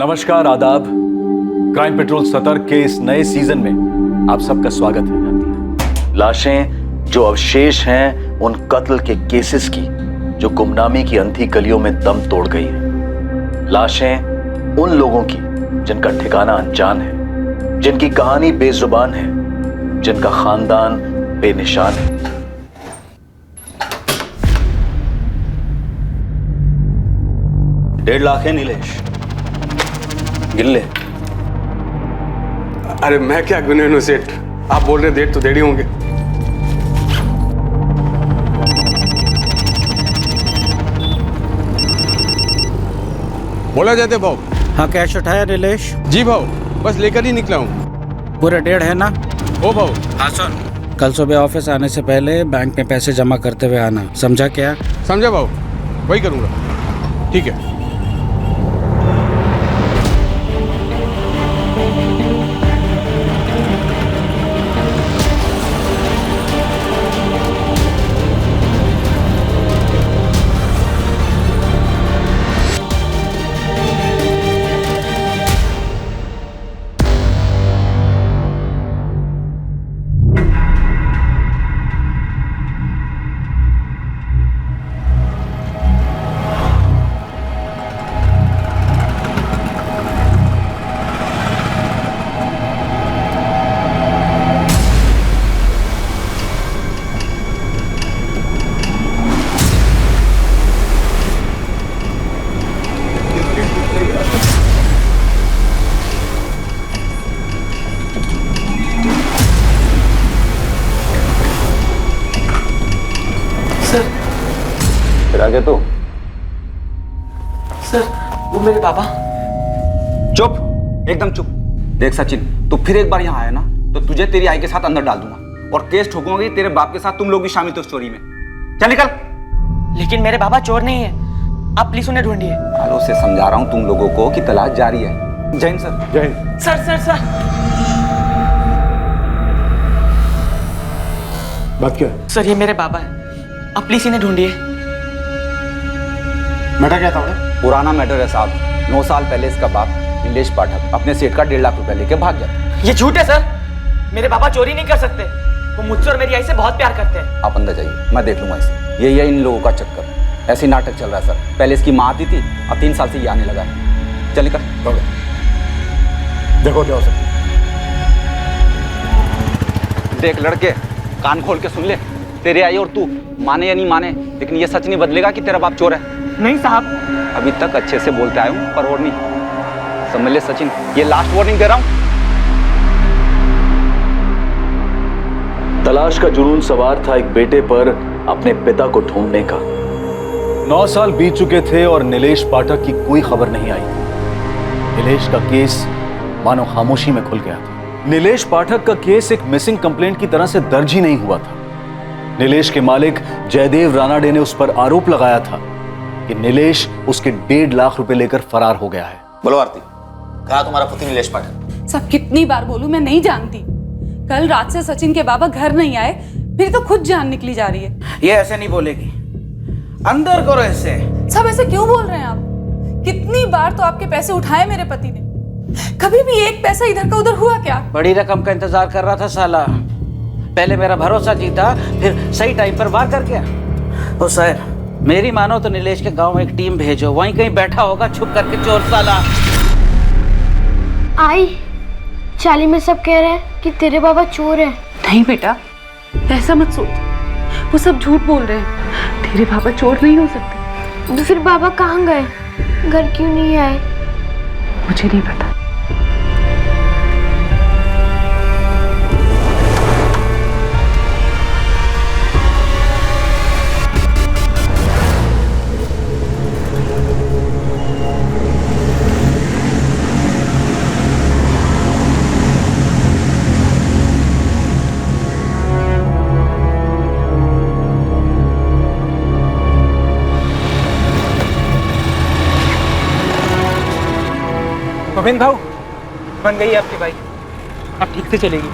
नमस्कार, आदाब। Crime petrol सतर्क के इस नए सीजन में आप सबका स्वागत है। लाशें जो अवशेष हैं उन कत्ल के केसेस की जो गुमनामी की अंधी गलियों में दम तोड़ गई है। लाशें उन लोगों की जिनका ठिकाना अनजान है, जिनकी कहानी बेजुबान है, जिनका खानदान बेनिशान है। $1.5 लाख है नीलेश, गिन ले। अरे मैं क्या गिने सेठ, आप बोल रहे 1.5 तो 1.5 होंगे। बोला जाते भाव। हाँ, कैश उठाया नीलेश? जी भाव, बस लेकर ही निकला हूँ। पूरे 1.5 है ना? ओ भाव। हाँ सुन, कल सुबह ऑफिस आने से पहले बैंक में पैसे जमा करते हुए आना, समझा क्या? समझा भाव, वही करूँगा। ठीक है। फिर आगे तो सर, वो मेरे पापा। चुप, एकदम चुप। देख सचिन, तू फिर एक बार यहाँ आया ना तो तुझे तेरी आई के साथ अंदर डाल दूंगा और केस ठोकूंगी तेरे बाप के साथ। तुम लोग भी शामिल थे स्टोरी में। चल निकल। लेकिन मेरे पापा चोर नहीं है, आप प्लीज उन्हें ढूंढिए। आलो से समझा रहा हूँ तुम लोगों को कि तलाश जारी है। जय हिंद सर। जय हिंद। सर सर सर बात क्या है? सर, ये मेरे पापा है, आप प्लीज इन्हें ढूंढिए। मैटर क्या था? पुराना मैटर है साहब। 9 साल पहले इसका बाप नीलेश पाठक अपने सेठ का 1.5 लाख रुपए लेके भाग गया। ये झूठ है सर, मेरे पापा चोरी नहीं कर सकते। वो मुझसे और मेरी आई से बहुत प्यार करते हैं। आप अंदर जाइए, मैं देख लूंगा इसे। यही है इन लोगों का चक्कर। ऐसे ही नाटक चल रहा है सर। पहले इसकी माँ आती थी, अब 3 साल से ये आने लगा है। चल निकल। देखो क्या हो सकता है। देख लड़के, कान खोल के सुन ले। तेरे आई और तू माने या नहीं माने, लेकिन ये सच नहीं बदलेगा कि तेरा बाप चोर है। नहीं साहब। अभी तक अच्छे से बोलते आया हूँ, पर और नहीं। समझ ले सचिन, ये लास्ट वार्निंग दे रहा हूँ। तलाश का जुनून सवार था एक बेटे पर अपने पिता को ढूंढने का। 9 साल बीत चुके थे और नीलेश पाठक की कोई खबर नहीं आई। नीलेश का केस मानो खामोशी में खुल गया था। नीलेश पाठक का केस एक मिसिंग कंप्लेंट की तरह से दर्ज ही नहीं हुआ था। नीलेश के मालिक जयदेव रानाडे ने उस पर आरोप लगाया था कि नीलेश उसके 1.5 लाख रुपए लेकर फरार हो गया है। बोलो आरती, कहा तुम्हारा पुत्र नीलेश पाठक? सब कितनी बार बोलूं, मैं नहीं जानती। कल रात से सचिन के बाबा घर नहीं आए, फिर तो खुद जान निकली जा रही है। ये ऐसे नहीं बोलेगी, अंदर करो ऐसे। सब ऐसे क्यों बोल रहे हैं आप? कितनी बार तो आपके पैसे उठाए मेरे पति ने, कभी भी एक पैसा इधर का उधर हुआ क्या? बड़ी रकम का इंतजार कर रहा था साला। पहले मेरा भरोसा जीता, फिर सही टाइम पर वार कर गया। ओ सर, मेरी मानो तो नीलेश के गांव में एक टीम भेजो, वहीं कहीं बैठा होगा छुप करके चोर साला। आई, चाली में सब कह रहे हैं कि तेरे बाबा चोर है। नहीं बेटा, ऐसा मत सोच, वो सब झूठ बोल रहे हैं। तेरे बाबा चोर नहीं हो सकते। तो फिर बाबा कहाँ गए? घर क्यों नहीं आए? मुझे नहीं पता। गोविंद भाऊ, बन गई है आपकी बाइक, अब ठीक से चलेगी।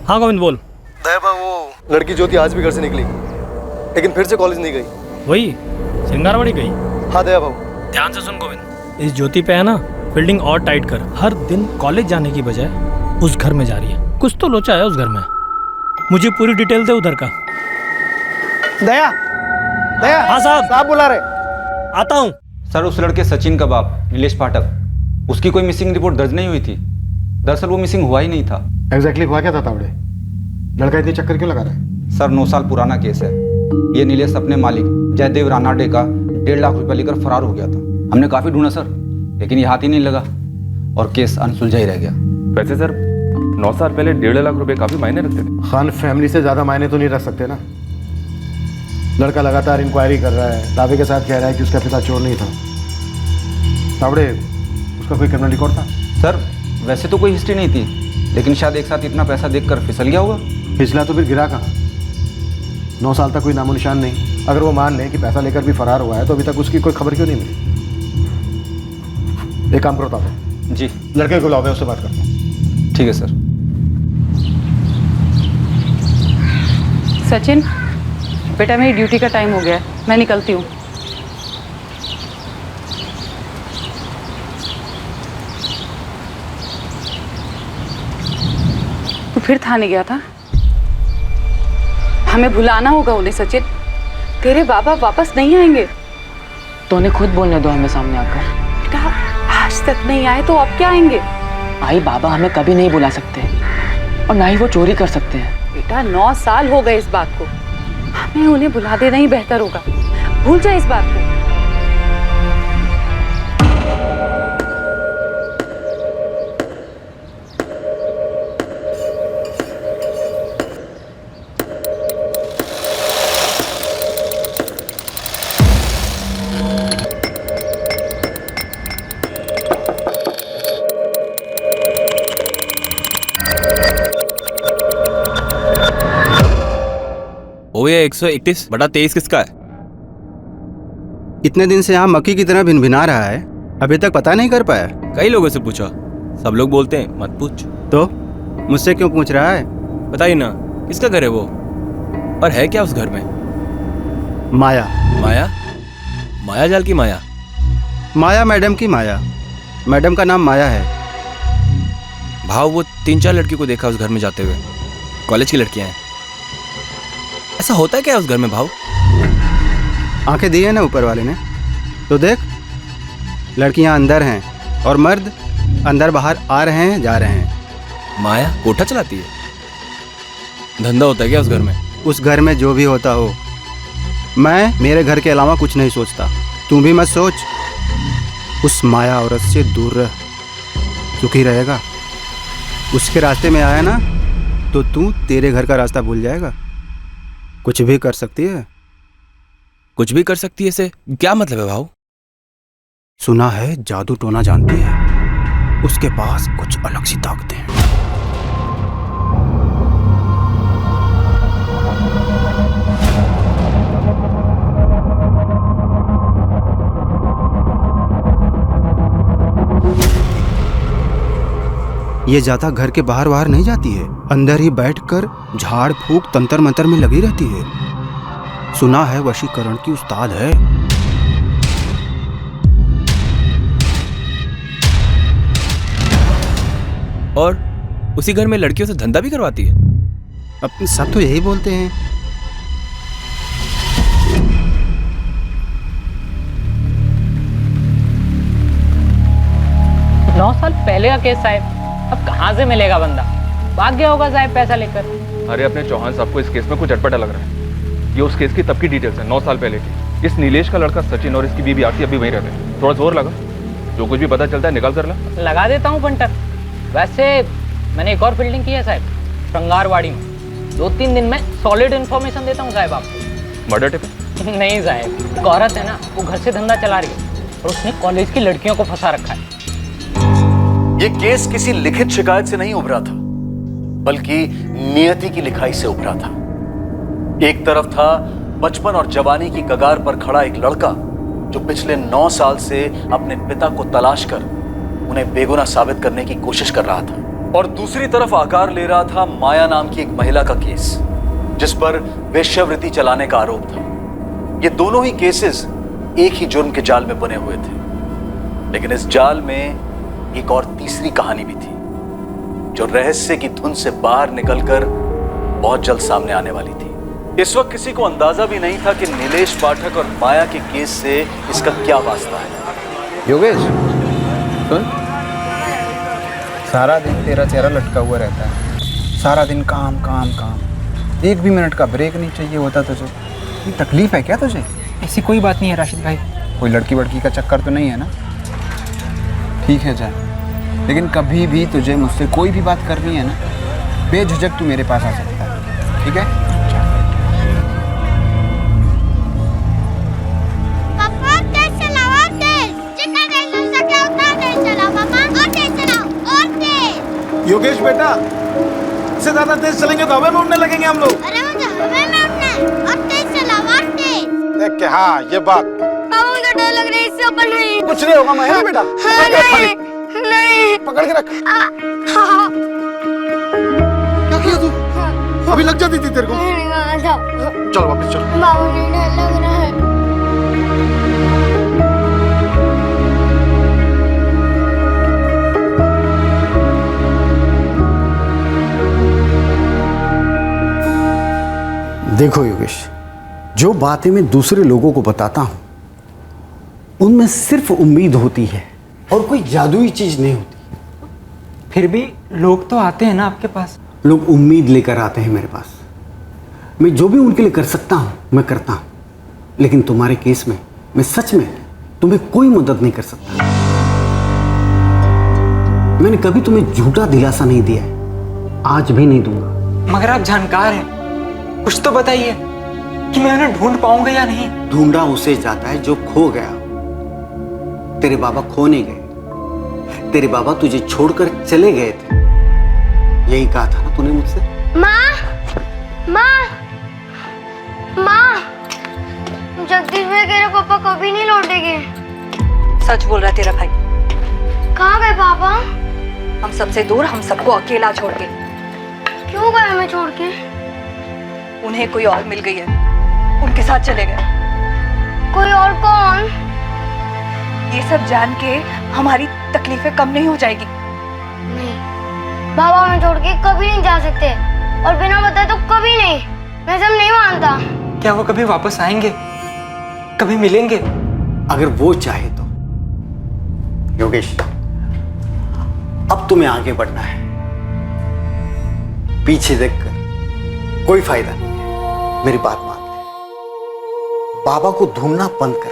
हाँ गोविंद बोल। दया वो लड़की ज्योति आज भी घर से निकली, लेकिन फिर से कॉलेज नहीं गई। वही सिंगारवाड़ी गई। हाँ दया बाबू। ध्यान से सुन गोविंद, इस ज्योति पे है ना फील्डिंग और टाइट कर। हर दिन कॉलेज जाने की बजाय उस घर में जा रही है, कुछ तो लोचा है उस घर में। मुझे पूरी डिटेल दे उधर का। दया दया। हाँ साहब बुला रहे। आता हूँ। सर उस लड़के सचिन का बाप नीलेश पाठक, उसकी कोई मिसिंग रिपोर्ट दर्ज नहीं हुई थी। दरअसल वो मिसिंग हुआ ही नहीं था। एग्जैक्टली हुआ क्या था तावड़े? लड़का इतनी चक्कर क्यों लगा रहा है? सर 9 साल पुराना केस है। ये नीलेश अपने मालिक जयदेव रानाडे का 1.5 लाख रुपया लेकर फरार हो गया था। हमने काफी ढूंढा सर, लेकिन ये हाथ ही नहीं लगा और केस अनसुलझा ही रह गया। वैसे सर 9 साल पहले 1.5 लाख रुपए काफी मायने रखते थे। खान फैमिली से ज्यादा मायने तो नहीं रख सकते ना। लड़का लगातार इंक्वायरी कर रहा है, दावे के साथ कह रहा है कि उसका पिता चोर नहीं था। तावड़े उसका कोई क्रिमिनल रिकॉर्ड था? सर वैसे तो कोई हिस्ट्री नहीं थी, लेकिन शायद एक साथ इतना पैसा देखकर फिसल गया होगा। पिछला तो फिर गिरा कहाँ? 9 साल तक कोई नामो निशान नहीं। अगर वो मान लें कि पैसा लेकर भी फरार हुआ है तो अभी तक उसकी कोई खबर क्यों नहीं मिली? एक काम करो तावड़े। जी। लड़के को लाओ, मैं उससे बात करता हूँ। ठीक है सर। सचिन बेटा, मेरी ड्यूटी का टाइम हो गया है, मैं निकलती हूँ। तू फिर थाने गया था? हमें भुलाना होगा उन्हें सचिन। तेरे बाबा वापस नहीं आएंगे। तो उन्हें खुद बोलने दो हमें सामने आकर। बेटा आज तक नहीं आए तो अब क्या आएंगे? आई बाबा हमें कभी नहीं बुला सकते और ना ही वो चोरी कर सकते हैं। बेटा 9 साल हो गए इस बात को, हमें उन्हें बुला देना ही बेहतर होगा। भूल जा इस बात को। ये 131/23 किसका है? इतने दिन से यहाँ मक्खी की तरह भिनभिना रहा है, अभी तक पता नहीं कर पाया। कई लोगों से पूछा, सब लोग बोलते हैं मत पूछ। तो मुझसे क्यों पूछ रहा है? बताइए ना, किसका घर है वो और है क्या उस घर में? माया। माया? माया जाल की माया? माया मैडम की माया। मैडम का नाम माया है। भाव वो 3-4 लड़कियों को देखा उस घर में जाते हुए, कॉलेज की लड़कियां हैं। ऐसा होता है क्या उस घर में भाव? आंखें दी है ना ऊपर वाले ने, तो देख लड़कियां अंदर हैं और मर्द अंदर बाहर आ रहे हैं जा रहे हैं। माया कोठा चलाती है? धंधा होता है क्या उस घर में? उस घर में जो भी होता हो, मैं मेरे घर के अलावा कुछ नहीं सोचता। तू भी मत सोच। उस माया औरत से दूर रह, सुखी रहेगा। उसके रास्ते में आया ना तो तू तेरे घर का रास्ता भूल जाएगा। कुछ भी कर सकती है। कुछ भी कर सकती है से क्या मतलब है भाव? सुना है जादू टोना जानती है, उसके पास कुछ अलग सी ताकतें हैं। ये ज्यादा घर के बाहर बाहर नहीं जाती है, अंदर ही बैठकर झाड़ फूक तंत्र मंत्र में लगी रहती है। सुना है वशीकरण की उस्ताद है। और उसी घर में लड़कियों से धंधा भी करवाती है? अब सब तो यही बोलते हैं। नौ साल पहले का केस साहब, अब कहाँ से मिलेगा बंदा? भाग गया होगा साहब पैसा लेकर। अरे अपने चौहान साहब को इस केस में कुछ अटपटा लग रहा है। ये उस केस की तब की डिटेल्स है, 9 साल पहले की। इस नीलेश का लड़का सचिन और इसकी बीवी आरती अभी वहीं रहते हैं। थोड़ा जोर लगा, जो कुछ भी पता चलता है निकाल कर ला। लगा देता हूँ पंटर। वैसे मैंने एक और फील्डिंग की है साहब, श्रृंगारवाड़ी में। 2-3 दिन में सॉलिड इन्फॉर्मेशन देता हूँ साहब आपको। Murder tip? नहीं साहब, एक औरत है ना, वो घर से धंधा चला रही है और उसने कॉलेज की लड़कियों को फंसा रखा है। ये केस किसी लिखित शिकायत से नहीं उभरा था, बल्कि नियति की लिखाई से उभरा था। एक तरफ था बचपन और जवानी की कगार पर खड़ा एक लड़का जो पिछले 9 साल से अपने पिता को तलाश कर उन्हें बेगुनाह साबित करने की कोशिश कर रहा था, और दूसरी तरफ आकार ले रहा था माया नाम की एक महिला का केस, जिस पर वेश्यावृत्ति चलाने का आरोप था। ये दोनों ही केसेस एक ही जुर्म के जाल में बुने हुए थे, लेकिन इस जाल में एक और तीसरी कहानी भी थी, जो रहस्य की धुन से बाहर निकलकर बहुत जल्द सामने आने वाली थी। इस वक्त किसी को अंदाजा भी नहीं था कि नीलेश पाठक और माया के केस से इसका क्या वास्ता है। योगेश सुन, सारा दिन तेरा चेहरा लटका हुआ रहता है, सारा दिन काम काम काम, एक भी मिनट का ब्रेक नहीं चाहिए होता तुझे। ये तकलीफ है क्या तुझे? ऐसी कोई बात नहीं है राशिद भाई। कोई लड़की वड़की का चक्कर तो नहीं है ना? ठीक है जा, लेकिन कभी भी तुझे मुझसे कोई भी बात करनी है ना, बेझिझक तू मेरे पास आ सकता है, ठीक है? पापा तेज चलाओ, और तेज। जितना तेज हो सके उतना तेज चलाओ पापा, और तेज चलाओ, और तेज। योगेश बेटा, इससे ज्यादा तेज चलेंगे तो हवा में उड़ने लगेंगे हम लोग। अरे मुझे हवा में उड़ना है, और तेज चलाओ, और तेज। देख के हाँ ये बात। पापा मुझे डर लग रहा है, इससे ऊपर नहीं। कुछ नहीं होगा मैं बेटा। हाँ, नहीं, नहीं। पकड़ के रख। हाँ। क्या किया तू? अभी लग जाती थी तेरे को। चल वापस चल। बाबू ने डर लग रहा है। देखो योगेश, जो बातें मैं दूसरे लोगों को बताता हूं उनमें सिर्फ उम्मीद होती है और कोई जादुई चीज नहीं होती। फिर भी लोग तो आते हैं ना आपके पास। लोग उम्मीद लेकर आते हैं मेरे पास। मैं जो भी उनके लिए कर सकता हूं मैं करता हूं, लेकिन तुम्हारे केस में मैं सच में तुम्हें कोई मदद नहीं कर सकता। मैंने कभी तुम्हें झूठा दिलासा नहीं दिया है, आज भी नहीं दूंगा। मगर आप जानकार हैं, कुछ तो बताइए कि मैं उन्हें ढूंढ पाऊंगा या नहीं। ढूंढा उसे जाता है जो खो गया। तेरे बाबा खो नहीं गए, तेरे बाबा तुझे छोड़कर चले गए थे। यही कहा था ना तूने मुझसे। माँ, माँ, माँ, जगदीश भाई कह रहे पापा कभी नहीं लौटेंगे। सच बोल रहा है तेरा भाई। कहाँ गए पापा? हम सबसे दूर, हम सबको अकेला छोड़ के। क्यों गए हमें छोड़ के? उन्हें कोई और मिल गई है, उनके साथ चले गए। कोई और कौन? ये सब जान के हमारी तकलीफें कम नहीं हो जाएगी। नहीं, बाबा हमें छोड़ के कभी नहीं जा सकते, और बिना बताए तो कभी नहीं। मैं सब नहीं मानता। क्या वो कभी वापस आएंगे, कभी मिलेंगे? अगर वो चाहे तो। योगेश, अब तुम्हें आगे बढ़ना है, पीछे देखकर कोई फायदा नहीं है। मेरी बात मान ले, बाबा को ढूंढना बंद कर दे।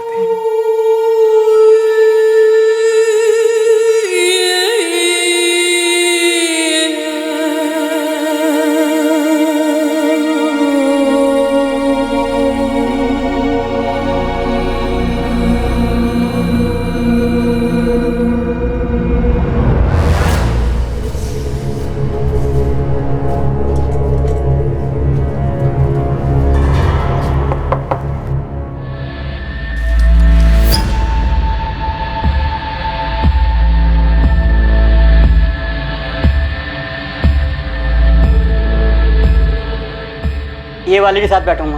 ये वाले के साथ बैठूंगा।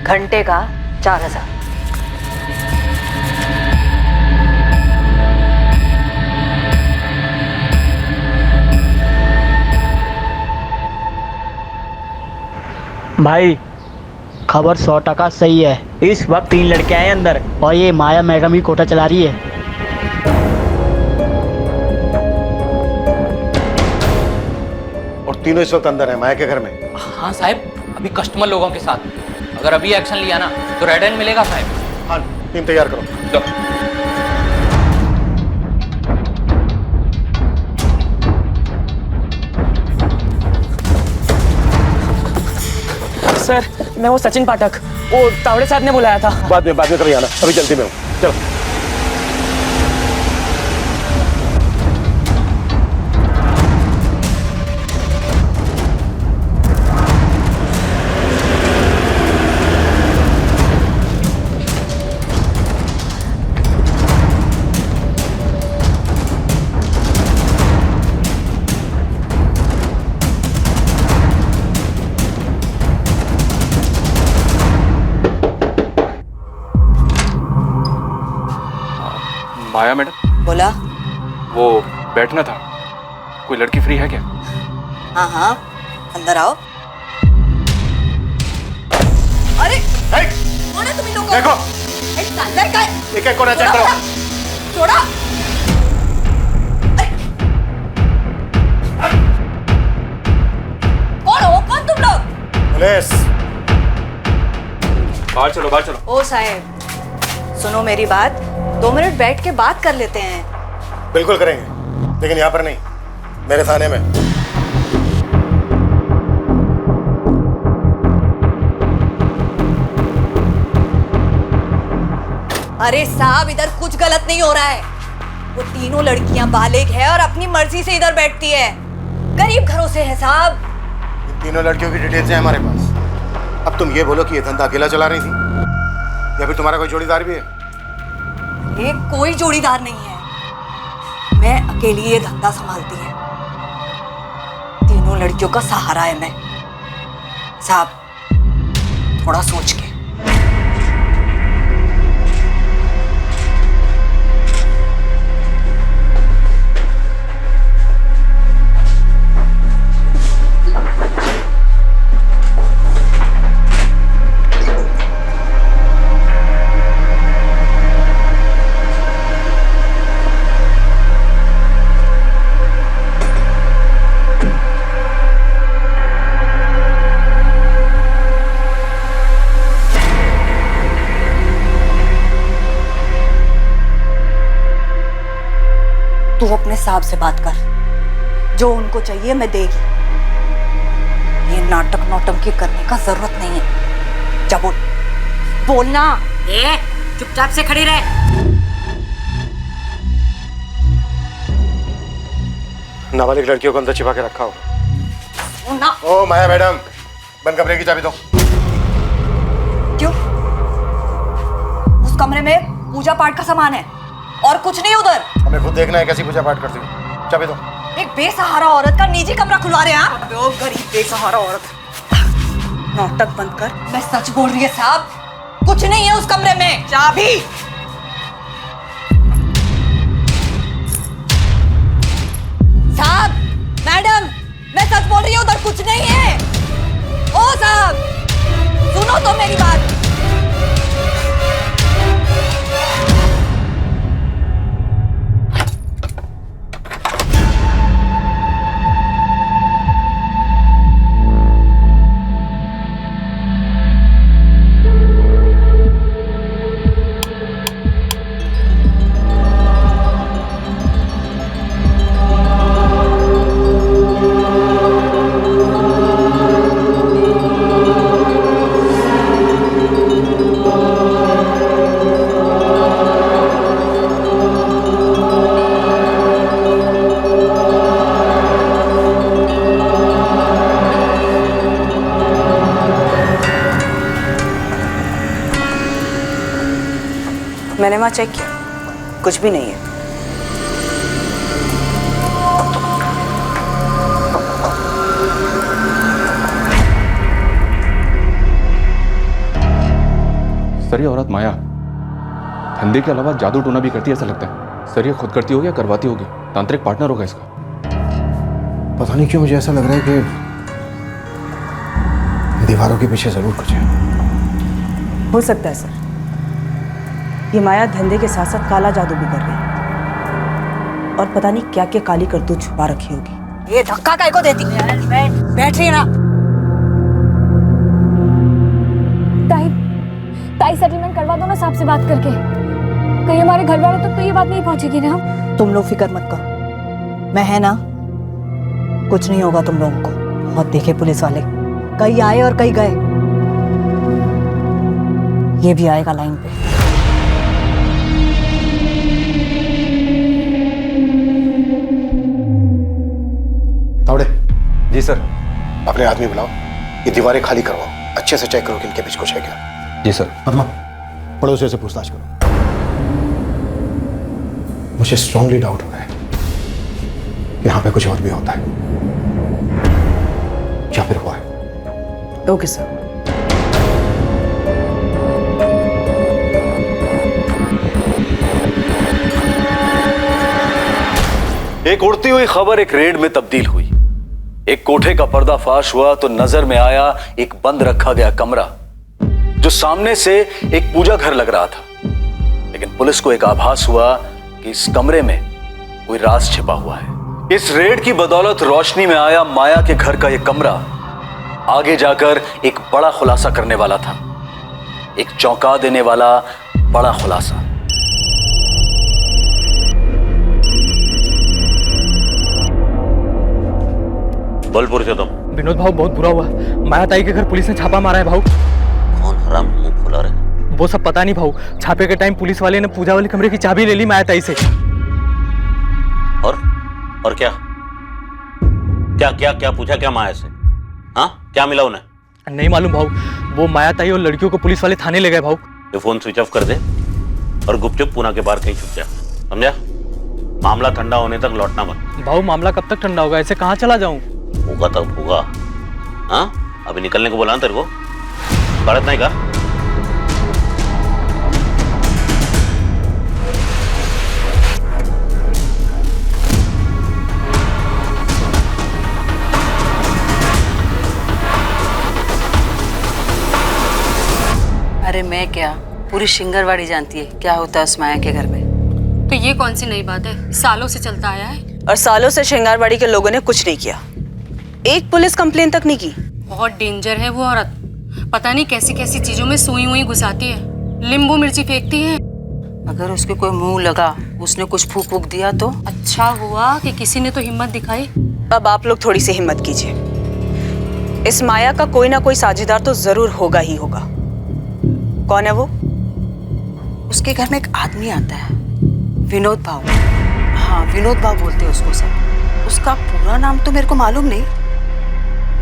घंटे का 4000। भाई खबर 100% सही है। इस वक्त 3 लड़के आए अंदर, और ये माया मैडम ही कोटा चला रही है। तीनों इस वक्त अंदर है माया के घर में। हाँ साहब, अभी कस्टमर लोगों के साथ। अगर अभी एक्शन लिया ना तो रेड हैंड मिलेगा साहब। हाँ, टीम तैयार करो। सर, मैं वो सचिन पाठक, वो तावड़े साहब ने बुलाया था। बाद में कभी आना, अभी जल्दी में हूँ। चलो। माया मैडम, बोला। वो बैठना था, कोई लड़की फ्री है क्या? हाँ हाँ, अंदर आओ। अरे कौन है तुम इन लोगों को? देखो अंदर का है। एक एक कोना चेक करो। छोड़ो। कौन हो? कौन तुम लोग? पुलिस। बाहर चलो, बाहर चलो। ओ साहब, सुनो मेरी बात, 2 मिनट बैठ के बात कर लेते हैं। बिल्कुल करेंगे, लेकिन यहाँ पर नहीं, मेरे थाने में। अरे साहब, इधर कुछ गलत नहीं हो रहा है। वो तीनों लड़कियां बालिग है और अपनी मर्जी से इधर बैठती है। गरीब घरों से है साहब। इन तीनों लड़कियों की डिटेल्स हैं हमारे पास। अब तुम ये बोलो कि ये धंधा अकेला चला रही थी या फिर तुम्हारा कोई जोड़ीदार भी है? ये कोई जोड़ीदार नहीं है, मैं अकेली ये धंधा संभालती है। तीनों लड़कियों का सहारा है मैं। साहब, थोड़ा सोच के। तू अपने साहब से बात कर, जो उनको चाहिए मैं देगी। ये नाटक नौटंकी करने का जरूरत नहीं है। जा बोल, बोलना। चुपचाप से खड़ी रहे। नाबालिग लड़कियों को अंदर छिपा के रखा होगा। ना। ओ माया मैडम, बंद कमरे की चाबी दो। क्यों? उस कमरे में पूजा पाठ का सामान है और कुछ नहीं उधर। हमें खुद देखना है कैसी पूजा पाठ करती हो। चाबी दो। एक बेसहारा औरत का निजी कमरा खुलवा रहे हैं आप? गरीब बेसहारा औरत। नाटक बंद कर, मैं सच बोल रही है साहब, कुछ नहीं है उस कमरे में। चाबी। साहब, मैडम, मैं सच बोल रही हूँ, उधर कुछ नहीं है। ओ साहब, सुनो तो मेरी बात। मैंने वहां चेक किया, कुछ भी नहीं है। सर, ये औरत माया धंधे के अलावा जादू टोना भी करती है ऐसा लगता है। सर, ये खुद करती होगी या करवाती होगी? तांत्रिक पार्टनर होगा इसका। पता नहीं क्यों मुझे ऐसा लग रहा है कि दीवारों के पीछे जरूर कुछ है। हो सकता है सर, ये माया धंधे के साथ साथ काला जादू भी कर रही है और पता नहीं क्या क्या काली करतूत छुपा रखी होगी। ये धक्का काय को देती? बैठ रही है ना। ताई सेटलमेंट करवा दो ना साहब से बात करके। कहीं हमारे घर वालों तक तो ये बात नहीं पहुंचेगी ना। तुम लोग फिक्र मत करो, मैं है ना, कुछ नहीं होगा तुम लोगों को। बहुत देखे पुलिस वाले, कई आए और कई गए। ये भी आएगा लाइन पे। तावड़े। जी सर। अपने आदमी बुलाओ, ये दीवारें खाली करवाओ, अच्छे से चेक करो कि इनके बीच कुछ है क्या। जी सर। पद्मा, पड़ोसियों से पूछताछ करो। मुझे स्ट्रांगली डाउट हो रहा है कि यहाँ पे कुछ और भी होता है या फिर हुआ है। Okay sir. एक उड़ती हुई खबर एक रेड में तब्दील हुई। एक कोठे का पर्दाफाश हुआ तो नजर में आया एक बंद रखा गया कमरा जो सामने से एक पूजा घर लग रहा था। लेकिन पुलिस को एक आभास हुआ कि इस कमरे में कोई राज छिपा हुआ है। इस रेड की बदौलत रोशनी में आया माया के घर का यह कमरा आगे जाकर एक बड़ा खुलासा करने वाला था, एक चौंका देने वाला बड़ा खुलासा। बोल पुरुषोत्तम। विनोद भाऊ बहुत बुरा हुआ। माया ताई के घर पुलिस ने छापा मारा है भाऊ। कौन हराम मुंह खोला रहे? वो सब पता नहीं भाऊ। छापे के टाइम पुलिस वाले ने पूजा वाले कमरे की चाबी ले ली माया ताई से। और क्या क्या क्या क्या पूछा क्या माया से? हाँ, क्या मिला उन्हें? नहीं मालूम भाऊ। वो माया ताई और लड़कियों को पुलिस वाले थाने ले गए भाऊ। ये फोन स्विच ऑफ कर दे और गुपचुप पूना के बाहर कहीं छुप जा, समझा? मामला ठंडा होने तक लौटना मत। भाऊ मामला कब तक ठंडा होगा? ऐसे कहाँ चला जाऊं? होगा तब होगा। हाँ, अभी निकलने को बोला ना तेरे को, भारत नहीं का? अरे मैं क्या, पूरी शिंगरवाड़ी जानती है क्या होता है उस माया के घर में। तो ये कौन सी नई बात है? सालों से चलता आया है। और सालों से शिंगारवाड़ी के लोगों ने कुछ नहीं किया, एक पुलिस कंप्लेन तक नहीं की। बहुत डेंजर है वो औरत। पता नहीं कैसी कैसी चीजों में सुई हुई घुसाती है, नींबू मिर्ची फेंकती है। अगर उसके कोई मुंह लगा, उसने कुछ फूक फूक दिया तो? अच्छा हुआ कि किसी ने तो हिम्मत दिखाई। अब आप लोग थोड़ी सी हिम्मत कीजिए, इस माया का कोई ना कोई साझेदार तो जरूर होगा ही होगा। कौन है वो? उसके घर में एक आदमी आता है, विनोद भाऊ। हाँ, विनोद भाऊ बोलते हैं उसको सब। उसका पूरा नाम तो मेरे को मालूम नहीं,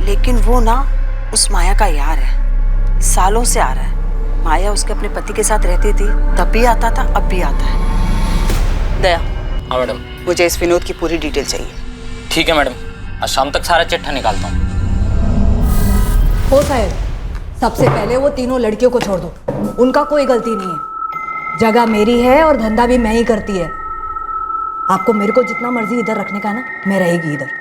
लेकिन वो ना उस माया का यार है, सालों से आ रहा है। माया उसके अपने पति के साथ रहती थी, तब भी आता था, अब भी आता है। दया। हाँ मैडम। मुझे इस विनोद की पूरी डिटेल चाहिए। ठीक है मैडम, आज शाम तक सारा चिट्ठा निकालता हूँ। हो साहब, सबसे पहले वो तीनों लड़कियों को छोड़ दो, उनका कोई गलती नहीं है। जगह मेरी है और धंधा भी मैं ही करती है। आपको मेरे को जितना मर्जी इधर रखने का ना, मैं रहेगी इधर।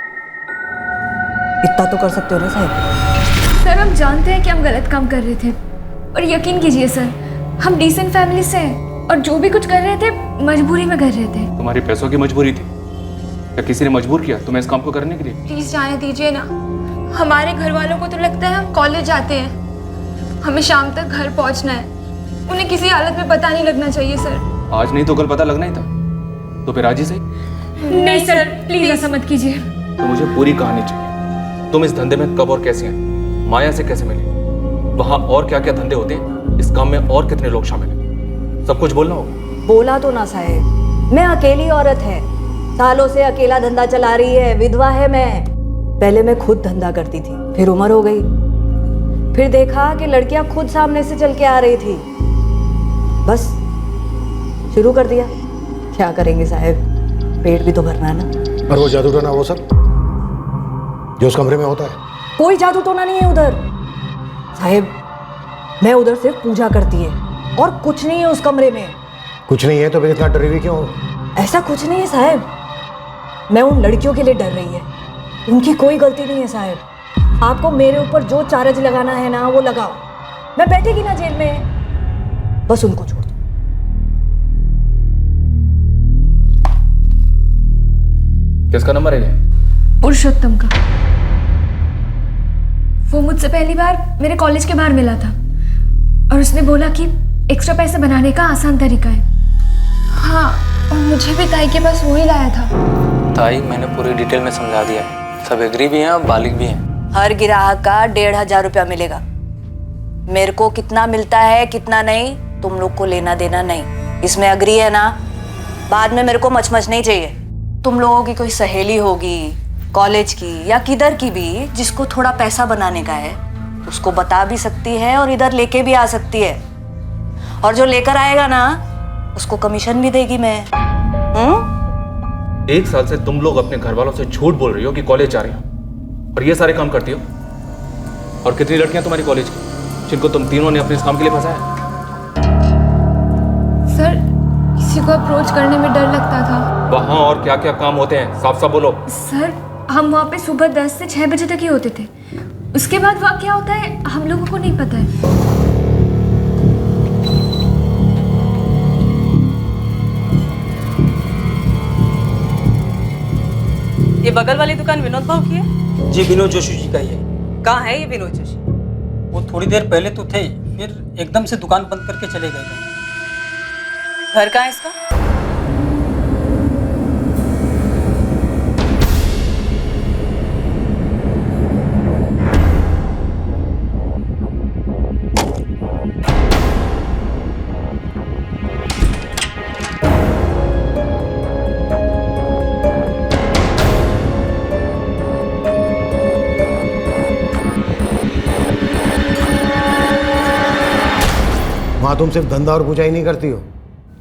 इतना तो कर सकते हो ना साहब? सर हम जानते हैं कि हम गलत काम कर रहे थे, और यकीन कीजिए सर, हम डिसेंट फैमिली से हैं और जो भी कुछ कर रहे थे मजबूरी में कर रहे थे। तुम्हारी पैसों की मजबूरी थी या किसी ने मजबूर किया तुम्हें इस काम को करने के लिए? प्लीज जाने दीजिए ना। हमारे घर वालों को तो लगता है हम कॉलेज जाते हैं, हमें शाम तक घर पहुंचना है। उन्हें किसी हालत में पता नहीं लगना चाहिए सर। आज नहीं तो कल पता लगना ही था, तो फिर आज ही सही। नहीं सर, प्लीज ऐसा मत कीजिए। तो मुझे पूरी कहानी चाहिए। तुम इस धंधे में कब और कैसे आए, माया से कैसे मिले, वहाँ और क्या क्या धंधे होते हैं, इस काम में और कितने लोग शामिल हैं, सब कुछ बोलना होगा। बोला तो ना साहब, मैं अकेली औरत है, सालों से अकेला धंधा चला रही है, विधवा है मैं। पहले मैं खुद धंधा करती थी, फिर उम्र हो गई, फिर देखा कि लड़कियां खुद सामने से चल के आ रही थी, बस शुरू कर दिया। क्या करेंगे साहब, पेट भी तो भरना है ना। और वो जादू टोना वो सब जो उस कमरे में होता है? कोई जादू टोना नहीं है उधर साहब, मैं उधर सिर्फ पूजा करती है और कुछ नहीं है उस कमरे में। कुछ नहीं है तो फिर इतना डरी हुई क्यों? ऐसा कुछ नहीं है साहब, मैं उन लड़कियों के लिए डर रही है, उनकी कोई गलती नहीं है साहब। आपको मेरे ऊपर जो चार्ज लगाना है ना वो लगाओ, मैं बैठेगी ना जेल में, बस उनको छोड़ दो। किसका नंबर है ये? पुरुषोत्तम का। वो मुझसे पहली बार मेरे कॉलेज के बाहर मिला था और उसने बोला कि एक्स्ट्रा पैसे बनाने का आसान तरीका है। हाँ, और मुझे भी ताई के पास वही लाया था। ताई मैंने पूरी डिटेल में समझा दिया है, सब एग्री भी हैं और बालिग भी हैं। हर ग्राहक का 1500 रुपया मिलेगा। मेरे को कितना मिलता है कितना नहीं, तुम लोग को लेना देना नहीं। इसमें एग्री है ना? बाद में मेरे को मचमच नहीं चाहिए। तुम लोगों की कोई सहेली होगी कॉलेज की या किधर की भी, जिसको थोड़ा पैसा बनाने का है, उसको बता भी सकती है और इधर लेके भी आ सकती है, और जो लेकर आएगा ना उसको कमीशन भी देगी मैं। 1 साल से तुम लोग अपने घर वालों से झूठ बोल रही हो कि कॉलेज जा रही हो और ये सारे काम करती हो। और कितनी लड़कियां तुम्हारी कॉलेज की जिनको तुम तीनों ने अपने इस काम के लिए फंसाया? सर, किसी को अप्रोच करने में डर लगता था। वहाँ और क्या क्या काम होते हैं, साफ साफ बोलो। सर हम वहाँ पे सुबह 10 से 6 बजे तक ही होते थे। उसके बाद वहाँ क्या होता है हम लोगों को नहीं पता है। ये बगल वाली दुकान विनोद भाव की है? जी विनोद जोशी जी का ही है। कहाँ है ये विनोद जोशी? वो थोड़ी देर पहले तो थे, फिर एकदम से दुकान बंद करके चले गए थे। घर कहाँ है इसका? वहाँ तुम सिर्फ धंधा और पूजा ही नहीं करती हो,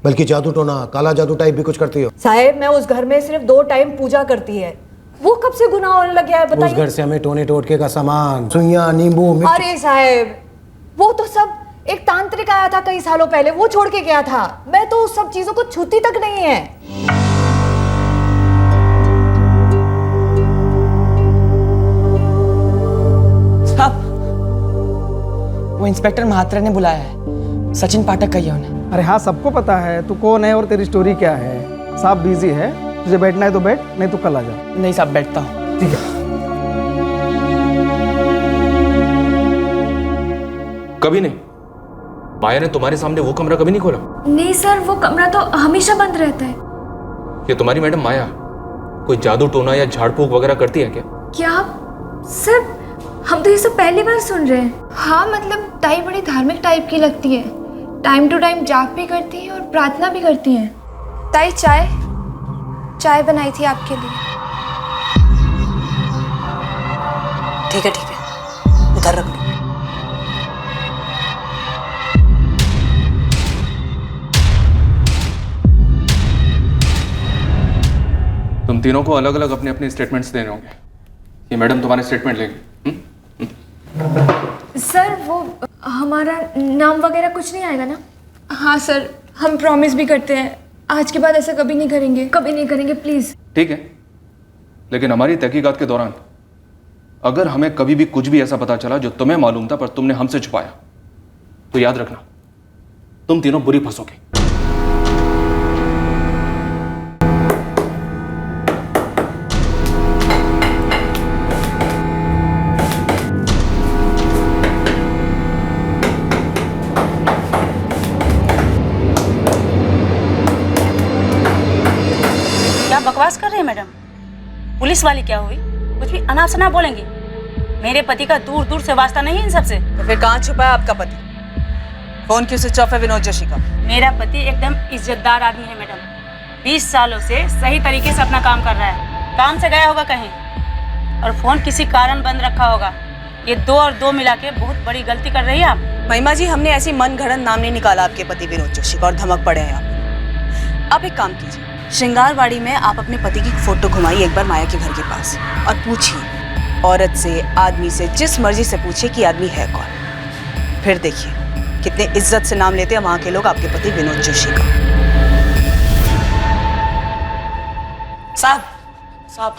बल्कि जादू टोना, काला जादू टाइप भी कुछ करती हो। साहेब मैं उस घर में सिर्फ 2 टाइम पूजा करती है, वो कब से गुनाह होने लग गया है बताइए? उस घर से हमें टोने टोटके का सामान, सुइयां, नींबू, मिर्च। अरे साहेब वो तो सब एक तांत्रिक आया था कई सालों पहले, वो छोड़ के गया था। मैं तो उस सब चीजों को छूती तक नहीं है। साहब वो इंस्पेक्टर महात्रा ने बुलाया है, सचिन पाठक कहिए उन्हें। अरे हाँ सबको पता है तू कौन है और तेरी स्टोरी क्या है। साहब बिजी है, तुझे बैठना है तो बैठ, नहीं तो कल आ जा। नहीं साहब बैठता हूँ। ठीक है। कभी नहीं, माया ने तुम्हारे सामने वो कमरा कभी नहीं खोला? नहीं सर वो कमरा तो हमेशा बंद रहता है। ये तुम्हारी मैडम माया कोई जादू टोना या झाड़ फूक वगैरह करती है क्या? क्या सर हम तो ये सब पहली बार सुन रहे हैं। हाँ मतलब ताई बड़ी धार्मिक टाइप की लगती है, टाइम टू टाइम जाप भी करती है और प्रार्थना भी करती है। ताई चाय बनाई थी आपके लिए। ठीक है उधर रख लो। तुम तीनों को अलग अलग अपने अपने स्टेटमेंट्स देने होंगे। ये मैडम तुम्हारे स्टेटमेंट लेंगे। सर वो हमारा नाम वगैरह कुछ नहीं आएगा ना? हाँ सर हम प्रॉमिस भी करते हैं आज के बाद ऐसा कभी नहीं करेंगे प्लीज। ठीक है, लेकिन हमारी तहकीकात के दौरान अगर हमें कभी भी कुछ भी ऐसा पता चला जो तुम्हें मालूम था पर तुमने हमसे छुपाया, तो याद रखना तुम तीनों बुरी फंसोगे। बकवास कर रहे हैं मैडम? पुलिस वाली क्या हुई, कुछ भी अनाप शनाप बोलेंगे? मेरे पति का दूर दूर से वास्ता नहीं है इन सबसे। तो फिर कहाँ छुपा है आपका पति? फोन क्यों स्विच ऑफ है विनोद जोशी का? मेरा पति एकदम इज्जतदार आदमी है मैडम, 20 सालों से सही तरीके से अपना काम कर रहा है। काम से गया होगा कहीं और फोन किसी कारण बंद रखा होगा। ये 2 और 2 मिला के बहुत बड़ी गलती कर रही है आप। महिमा जी हमने ऐसी मन घड़न नाम नहीं निकाला आपके पति विनोद जोशी का और धमक पड़े हैं आप एक काम कीजिए, श्रृंगारवाड़ी में आप अपने पति की फोटो घुमाइए एक बार माया के घर के पास और पूछिए औरत से, आदमी से, जिस मर्जी से पूछिए कि आदमी है कौन। फिर देखिए कितने इज्जत से नाम लेते हैं वहां के लोग आपके पति विनोद जोशी का। साहब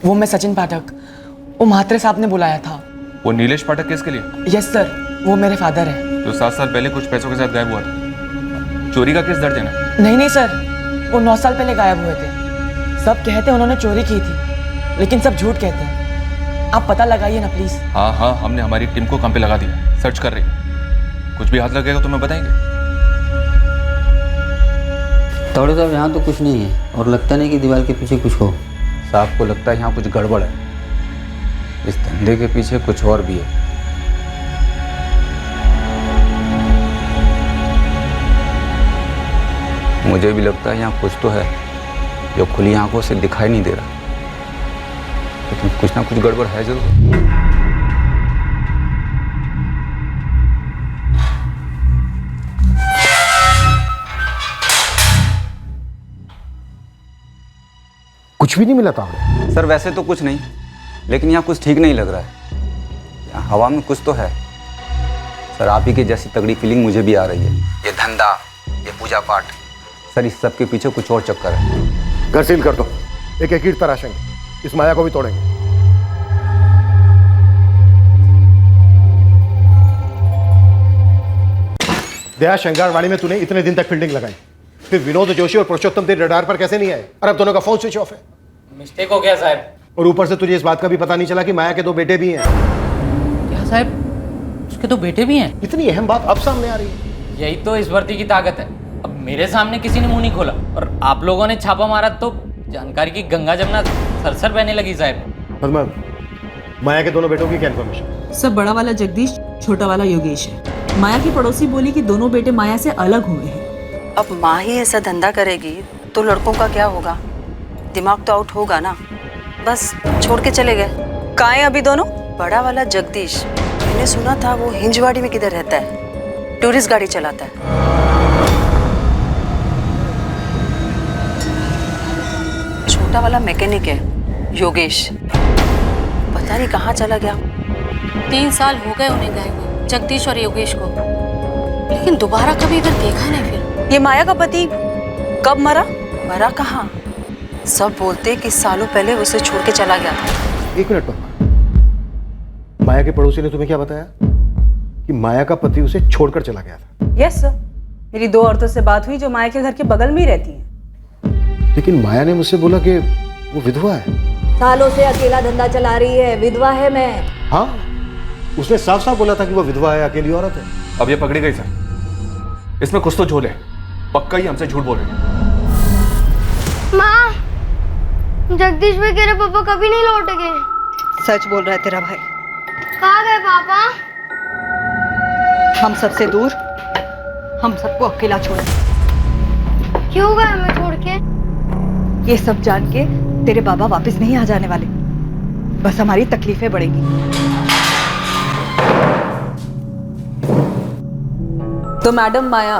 वो मैं सचिन पाठक, वो महात्रे साहब ने बुलाया था। वो नीलेश पाठक किसके लिए? यस सर, वो मेरे फादर हैं। जो 7 साल पहले कुछ पैसों के साथ गायब हुआ था। चोरी का केस दर्ज है ना? नहीं सर, वो 9 साल पहले गायब हुए थे। सब कहते हैं उन्होंने चोरी की थी, लेकिन सब झूठ कहते हैं। आप पता लगाइए ना प्लीज। हाँ हमने हमारी टीम को काम पे लगा दिया, सर्च कर रही है। कुछ भी हाथ लगेगा तो मैं बताएंगे। तौड़े साहब यहाँ तो कुछ नहीं है और लगता नहीं कि दीवार के पीछे कुछ हो। साहब को लगता है यहाँ कुछ गड़बड़ है, इस धंधे के पीछे कुछ और भी है। मुझे भी लगता है यहाँ कुछ तो है जो खुली आंखों से दिखाई नहीं दे रहा, लेकिन कुछ ना कुछ गड़बड़ है जरूर। कुछ भी नहीं मिला था? सर वैसे तो कुछ नहीं, लेकिन यहाँ कुछ ठीक नहीं लग रहा है। यहाँ हवा में कुछ तो है। सर आप ही की जैसी तगड़ी फीलिंग मुझे भी आ रही है। ये धंधा, ये पूजा पाठ, सर इस सब के पीछे कुछ और चक्कर है। घर सील कर दो, एक एक ईंट तराशेंगे, इस माया को भी तोड़ेंगे। दया, शंगारवाड़ी में तूने इतने दिन तक फील्डिंग लगाई, फिर विनोद जोशी और पुरुषोत्तम तेरे रडार पर कैसे नहीं आए? और अब दोनों का फोन स्विच ऑफ है। मिस्टेक हो गया साहब। और ऊपर से तुझे इस बात का भी पता नहीं चला कि माया के 2 बेटे भी हैं। क्या साहब, उसके 2 बेटे भी हैं? इतनी अहम बात अब सामने आ रही है। यही तो इस भर्ती की ताकत है। अब मेरे सामने किसी ने मुंह नहीं खोला और आप लोगों ने छापा मारा तो जानकारी की गंगा जमुना सरसर बहने लगी साहब। माया के दोनों बेटों की क्या इन्फॉर्मेशन? सब बड़ा वाला जगदीश, छोटा वाला योगेश है। माया की पड़ोसी बोली कि दोनों बेटे माया से अलग हुए हैं। अब माँ ही ऐसा धंधा करेगी तो लड़कों का क्या होगा? दिमाग तो आउट होगा ना। बस छोड़ के चले गए। कहाँ हैं अभी दोनों? बड़ा वाला जगदीश, मैंने सुना था वो हिंजवाड़ी में किधर रहता है, टूरिस्ट गाड़ी चलाता है। छोटा वाला मैकेनिक है योगेश, पता नहीं कहाँ चला गया। 3 साल हो गए उन्हें गए हुए, जगदीश और योगेश को, लेकिन दोबारा कभी इधर देखा नहीं। फिर ये माया का पति कब मरा? मरा कहाँ? सब बोलते कि सालों पहले उसे छोड़ के चला गया था। 1 मिनट पापा, माया के पड़ोसी ने तुम्हें क्या बताया कि माया का पति उसे छोड़कर चला गया था? यस सर, मेरी 2 औरतों से बात हुई जो माया के घर के बगल में ही रहती हैं। लेकिन माया ने मुझसे बोला कि वो विधवा है। सालों से अकेला धंधा चला रही है, विधवा है मैं। हाँ, उसने साफ साफ बोला था कि वो विधवा है, अकेली औरत है। अब ये पकड़ी गई सर, इसमें कुछ तो झोल है। पक्का ही हमसे झूठ बोल रही है। माँ, जगदीश भाई कह रहे पापा कभी नहीं लौटेंगे। सच बोल रहा है तेरा भाई। कहाँ गए पापा? हम सबसे दूर, हम सबको अकेला छोड़े। क्यों गए हमें छोड़ के? ये सब जान के तेरे बाबा वापस नहीं आ जाने वाले, बस हमारी तकलीफें बढ़ेंगी। तो मैडम माया,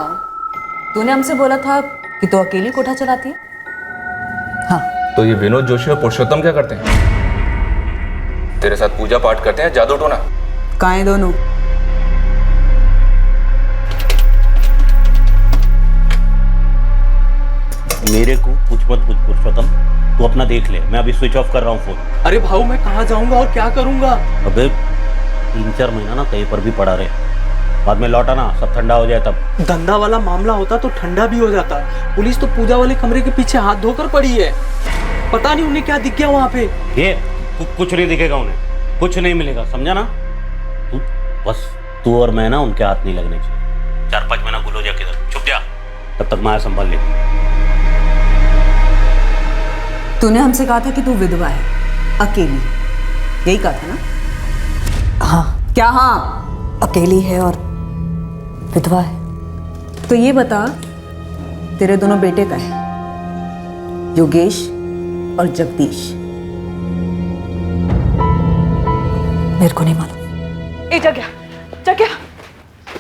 तूने हमसे बोला था कि तू अकेली कोठा चलाती है? हाँ। तो ये विनोद जोशी और पुरुषोत्तम क्या करते हैं? तेरे साथ पूजा पाठ करते हैं, जादू टोना? कहाँ हैं दोनों? मेरे को कुछ मत पूछ पुरुषोत्तम, तू अपना देख ले। मैं अभी स्विच ऑफ कर रहा हूँ फोन। अरे भाऊ, मैं कहाँ जाऊंगा और क्या करूंगा? अबे 3-4 महीना ना कहीं पर भी पड़ा रहे, बाद में लौटा ना सब ठंडा हो जाए तब। धंधा वाला मामला होता तो ठंडा भी हो जाता। पुलिस तो पूजा वाले कमरे के पीछे हाथ धोकर पड़ी है। पता नहीं उन्हें क्या दिख गया वहाँ पे। ये कुछ नहीं दिखेगा उन्हें, कुछ नहीं मिलेगा, समझा ना? तू और मैं ना उनके हाथ नहीं लगने चाहिए। 4-5 महीना गुलो जा किधर, चुप जा, तब तक माया संभाल लेगी। तूने हमसे कहा था कि तू विधवा है, अकेली, यही कहा था ना? हाँ। क्या हाँ? अकेली है और विधवा है। तो ये बता, तेरे दोनों बेटे का है, योगेश और जगदीश? मेरे को नहीं मालूम। ए जग्या,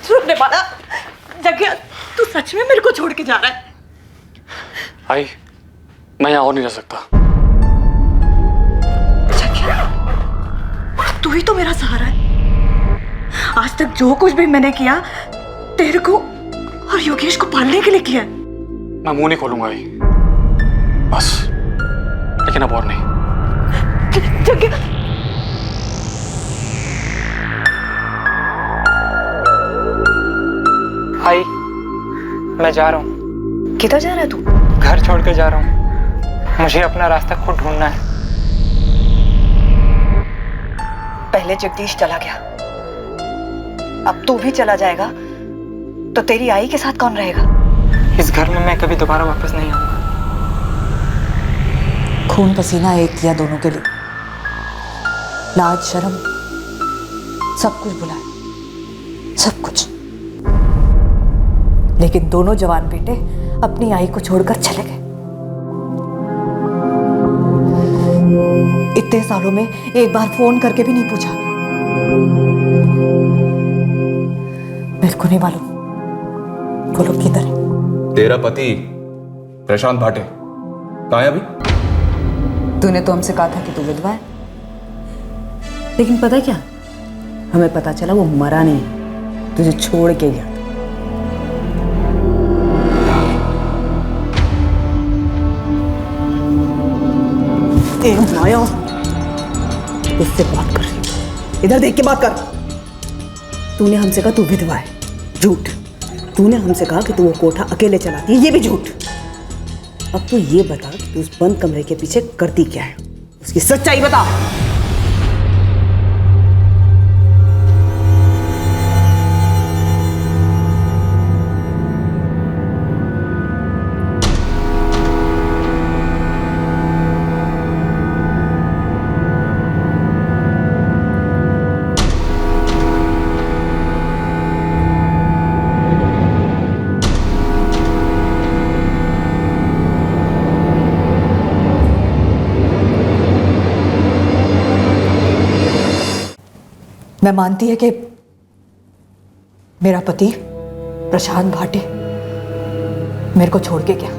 सुनने वाला जग्या, तू सच में मेरे को छोड़ के जा रहा है? आई, मैं यहाँ और नहीं रह सकता। तू ही तो मेरा सहारा है। आज तक जो कुछ भी मैंने किया तेरे को और योगेश को पालने के लिए किया। मैं मुंह नहीं खोलूंगा आई, बस, लेकिन अब और नहीं। आई, मैं जा रहा हूँ। किधर जा रहा है तू? घर छोड़ के जा रहा हूँ, मुझे अपना रास्ता खुद ढूंढना है। पहले जगदीश चला गया, अब तू भी चला जाएगा तो तेरी आई के साथ कौन रहेगा? इस घर में मैं कभी दोबारा वापस नहीं आऊंगा। खून पसीना एक किया दोनों के लिए, लाज शर्म सब कुछ भुलाया, सब कुछ। लेकिन दोनों जवान बेटे अपनी आई को छोड़कर चले गए। इतने सालों में एक बार फोन करके भी नहीं पूछा। मेरे को नहीं मालूम वो लोग किधर है। तेरा पति प्रशांत भाटे कहाँ है अभी? तूने तो हमसे कहा था कि तू विधवा है, लेकिन पता क्या, हमें पता चला वो मरा नहीं, तुझे छोड़ के गया। ए माया, इससे बात कर, इधर देख के बात कर। तूने हमसे कहा तू विधवा है, झूठ। तूने हमसे कहा कि तू वो कोठा अकेले चलाती है, ये भी झूठ। अब तू ये बता कि तू उस बंद कमरे के पीछे करती क्या है, उसकी सच्चाई बता। मैं मानती है कि मेरा पति प्रशांत भाटे मेरे को छोड़ के गया,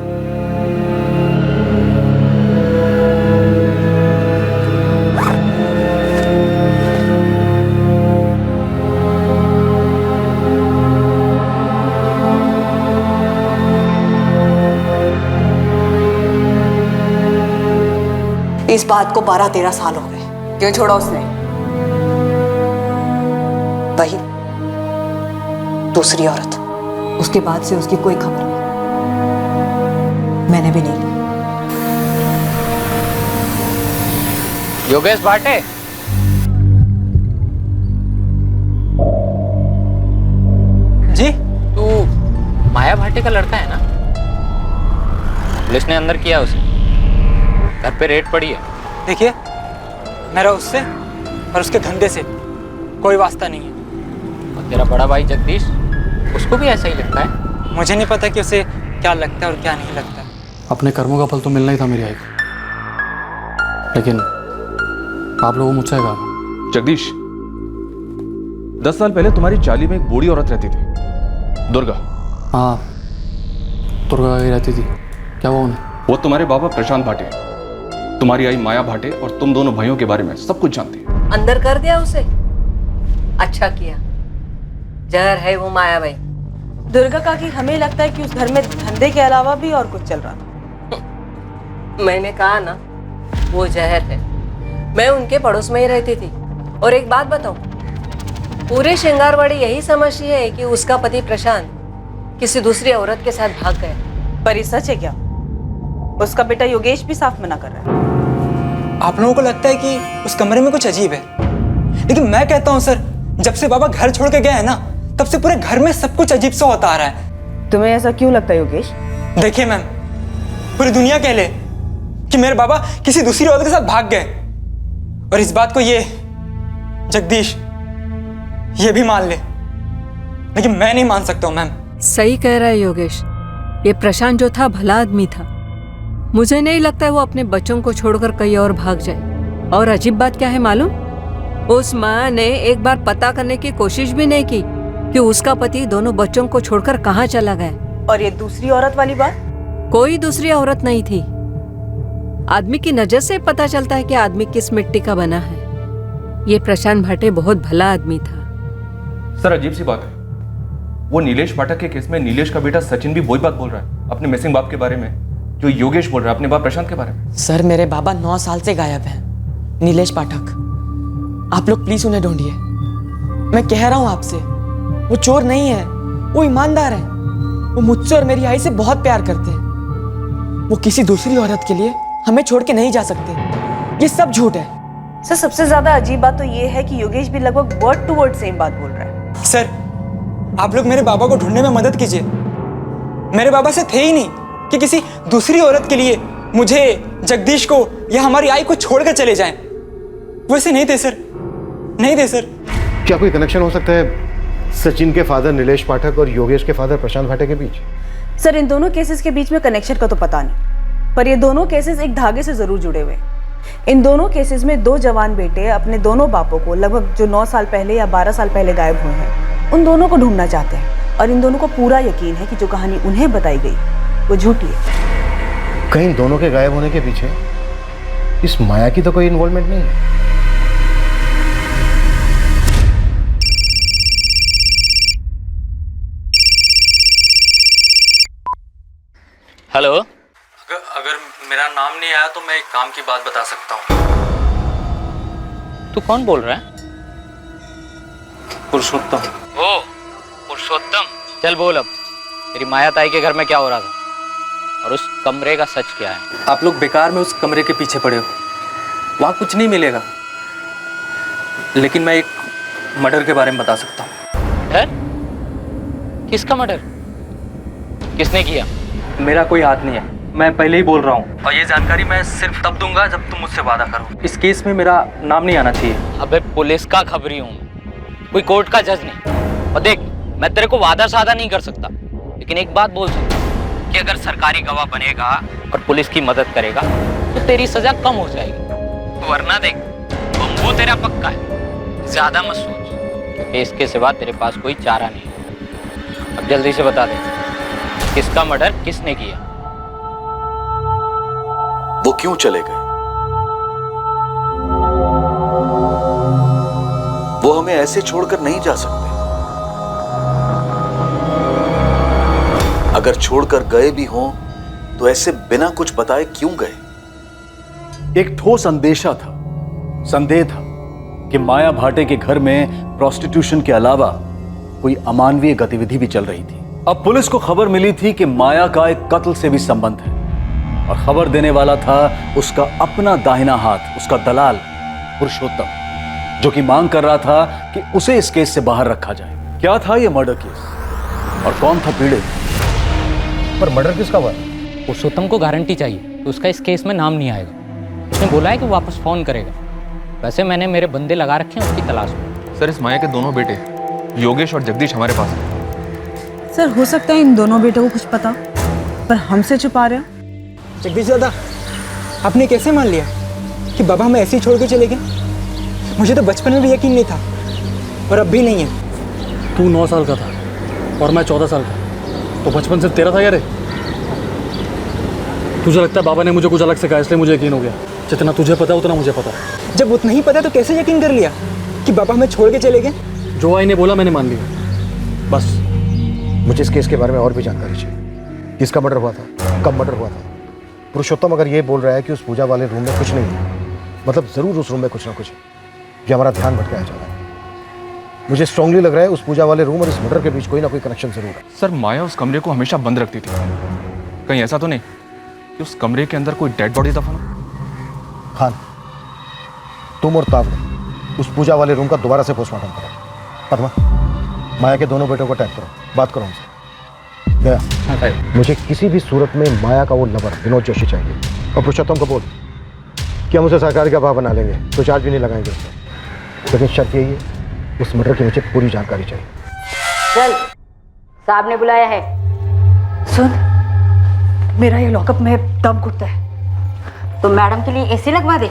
इस बात को 12-13 साल हो गए। क्यों छोड़ा उसने? वही दूसरी औरत। उसके बाद से उसकी कोई खबर नहीं, मैंने भी नहीं ली। योगेश भाटे, जी? तू माया भाटे का लड़का है ना? पुलिस ने अंदर किया उसे, घर पे रेड पड़ी है। देखिए, मेरा उससे और उसके धंधे से कोई वास्ता नहीं है। और तेरा बड़ा भाई जगदीश, उसको भी ऐसा ही लगता है? मुझे नहीं पता कि उसे क्या लगता है और क्या नहीं लगता। अपने कर्मों का फल तो मिलना ही था मेरी आई को, लेकिन आप लोगों मुझसे कहा। जगदीश, 10 साल पहले तुम्हारी चाली में एक बूढ़ी औरत रहती थी, दुर्गा। हाँ, दुर्गा ही रहती थी। क्या हुआ उन्हें? वो तुम्हारे बाबा प्रशांत भाटे, तुम्हारी आई माया भाटे और तुम दोनों भाइयों के बारे में सब कुछ जानती है। अंदर कर दिया उसे? अच्छा किया, जहर है वो माया भाई। दुर्गा काकी, हमें लगता है कि उस घर में धंधे के अलावा भी और कुछ चल रहा था। मैंने कहा ना, वो जहर है। मैं उनके पड़ोस में ही रहती थी। और एक बात बताऊं, पूरे श्रृंगारवाड़ी यही समझती है कि उसका पति प्रशांत किसी दूसरी औरत के साथ भाग गया। पर ये सच है क्या? उसका बेटा योगेश भी साफ मना कर रहा है। आप लोगों को लगता है कि उस कमरे में कुछ अजीब है, लेकिन मैं कहता हूँ सर, जब से बाबा घर छोड़ के गए हैं ना, तब से पूरे घर में सब कुछ अजीब सा होता आ रहा है। तुम्हें ऐसा क्यों लगता है योगेश? देखिए मैम, पूरी दुनिया कह ले कि मेरे बाबा किसी दूसरी औरत के साथ भाग गए, और इस बात को ये जगदीश ये भी मान ले, लेकिन मैं नहीं मान सकता हूँ मैम। सही कह रहा है योगेश, ये प्रशांत जो था भला आदमी था। मुझे नहीं लगता है वो अपने बच्चों को छोड़कर कहीं और भाग जाए। और अजीब बात क्या है मालूम? उस माँ ने एक बार पता करने की कोशिश भी नहीं की कि उसका पति दोनों बच्चों को छोड़कर कहाँ चला गया। और ये दूसरी औरत वाली बात? कोई दूसरी औरत नहीं थी। आदमी की नजर से पता चलता है कि आदमी किस मिट्टी का बना है। ये प्रशांत भाटे बहुत भला आदमी था। सर, अजीब सी बात है, वो नीलेश पाठक के केस में नीलेश का बेटा सचिन भी वही बात बोल रहा है अपने मिसिंग बाप के बारे में जो योगेश बोल रहा है अपने बाप प्रशांत के बारे में। सर, मेरे बाबा 9 साल से गायब हैं। नीलेश पाठक, आप लोग प्लीज उन्हें ढूंढिए। मैं कह रहा हूं आपसे, वो चोर नहीं है, वो ईमानदार है। वो मुझसे और मेरी आई से बहुत प्यार करते हैं। वो किसी दूसरी औरत के लिए हमें छोड़ के नहीं जा सकते। ये सब झूठ है। सर, सबसे ज्यादा अजीब बात तो ये है कि योगेश भी लगभग वर्ड टू वर्ड सेम बात बोल रहा है। सर, आप लोग मेरे बाबा को ढूंढने में मदद कीजिए। मेरे बाबा से थे ही नहीं कि किसी दूसरी औरत के लिए मुझे, जगदीश को या हमारी आई को छोड़कर चले जाएं। वैसे नहीं थे सर, नहीं थे सर। क्या कोई कनेक्शन हो सकता है सचिन के फादर नीलेश पाठक और योगेश के फादर प्रशांत भाटे के बीच? सर, इन दोनों केसेस के बीच में कनेक्शन का तो पता नहीं, पर ये दोनों केसेस एक धागे से जरूर जुड़े हुए। इन दोनों केसेस में 2 जवान बेटे अपने दोनों बापों को लगभग जो 9 साल पहले या 12 साल पहले गायब हुए हैं, उन दोनों को ढूंढना चाहते हैं। और इन दोनों को पूरा यकीन है कि जो कहानी उन्हें बताई गई वो झूठी है। कहीं दोनों के गायब होने के पीछे इस माया की तो कोई इन्वॉल्वमेंट नहीं है? हेलो, अगर मेरा मेरा नाम नहीं आया तो मैं एक काम की बात बता सकता हूँ। तू कौन बोल रहा है? पुरुषोत्तम। ओ पुरुषोत्तम, चल बोल अब, तेरी माया ताई के घर में क्या हो रहा था और उस कमरे का सच क्या है? आप लोग बेकार में उस कमरे के पीछे पड़े हो, वहाँ कुछ नहीं मिलेगा, लेकिन मैं एक मर्डर के बारे में बता सकता हूँ। मर्डर? किसका मर्डर? किसने किया? मेरा कोई हाथ नहीं है, मैं पहले ही बोल रहा हूँ, और ये जानकारी मैं सिर्फ तब दूंगा जब तुम मुझसे वादा करो। इस केस में मेरा नाम नहीं आना चाहिए। अबे पुलिस का खबरी हूँ, कोई कोर्ट का जज नहीं। और देख, मैं तेरे को वादा सादा नहीं कर सकता, लेकिन एक बात बोल सकता कि अगर सरकारी गवाह बनेगा और पुलिस की मदद करेगा तो तेरी सजा कम हो जाएगी, वरना देख बम्बू तेरा पक्का है। ज्यादा मत सोच, क्योंकि इसके सिवा तेरे पास कोई चारा नहीं है। अब जल्दी से बता दे, किसका मर्डर किसने किया? वो क्यों चले गए? वो हमें ऐसे छोड़कर नहीं जा सकते। अगर छोड़कर गए भी हों तो ऐसे बिना कुछ बताए क्यों गए? एक ठोस अंदेशा था, संदेह था कि माया भाटे के घर में प्रोस्टिट्यूशन के अलावा कोई अमानवीय गतिविधि भी चल रही थी। अब पुलिस को खबर मिली थी कि माया का एक कत्ल से भी संबंध है, और खबर देने वाला था उसका अपना दाहिना हाथ, उसका दलाल पुरुषोत्तम, जो कि मांग कर रहा था कि उसे इस केस से बाहर रखा जाए। क्या था यह मर्डर केस और कौन था पीड़ित? पर मर्डर किसका हुआ? पुरुषोत्तम को गारंटी चाहिए तो उसका इस केस में नाम नहीं आएगा। उसने बोला है कि वापस फोन करेगा। वैसे मैंने मेरे बंदे लगा रखे हैं उसकी तलाश में। सर, इस माया के दोनों बेटे योगेश और जगदीश हमारे पास हैं। सर हो सकता है इन दोनों बेटों को कुछ पता, पर हमसे छुपा रहे हो। जगदीश दादा, आपने कैसे मान लिया कि बाबा हमें ऐसे ही छोड़ के चले गए? मुझे तो बचपन में भी यकीन नहीं था और अब भी नहीं है। तू 9 साल का था और मैं 14 साल का, तो बचपन से तेरा था यार। तुझे लगता है बाबा ने मुझे कुछ अलग सिखाया इसलिए मुझे यकीन हो गया? जितना तुझे पता है उतना मुझे पता है। जब उतना ही पता तो कैसे यकीन कर लिया कि बाबा हमें छोड़ के चले गए? जो आई ने बोला मैंने मान लिया, बस। मुझे इस केस के बारे में और भी जानकारी चाहिए। किसका मर्डर हुआ था, कब मर्डर हुआ था? पुरुषोत्तम अगर ये बोल रहा है कि उस पूजा वाले रूम में कुछ नहीं है, मतलब ज़रूर उस रूम में कुछ ना कुछ है। ये हमारा ध्यान भटकाया जा रहा है। मुझे स्ट्रांगली लग रहा है उस पूजा वाले रूम और इस मर्डर के बीच कोई ना कोई कनेक्शन जरूर है। सर, माया उस कमरे को हमेशा बंद रखती थी। कहीं ऐसा तो नहीं कि उस कमरे के अंदर कोई डेड बॉडी दफन हो? खान, तुम और तावड़े उस पूजा वाले रूम का दोबारा से पोस्टमार्टम करो। पद्मा, माया के दोनों बेटों को टैग करो, बात करो उनसे। गया, मुझे किसी भी सूरत में माया का वो लवर विनोद जोशी चाहिए। और पुरुषोत्तम को बोल कि हम उसे सरकारी का गवाह बना लेंगे, तो चार्ज भी नहीं लगाएंगे उससे। लेकिन शर्त यही है, उस मर्डर की मुझे पूरी जानकारी चाहिए। चल, साहब ने बुलाया है। सुन, मेरा ये लॉकअप में दम घुटता है, तो मैडम के लिए एसी लगवा दे।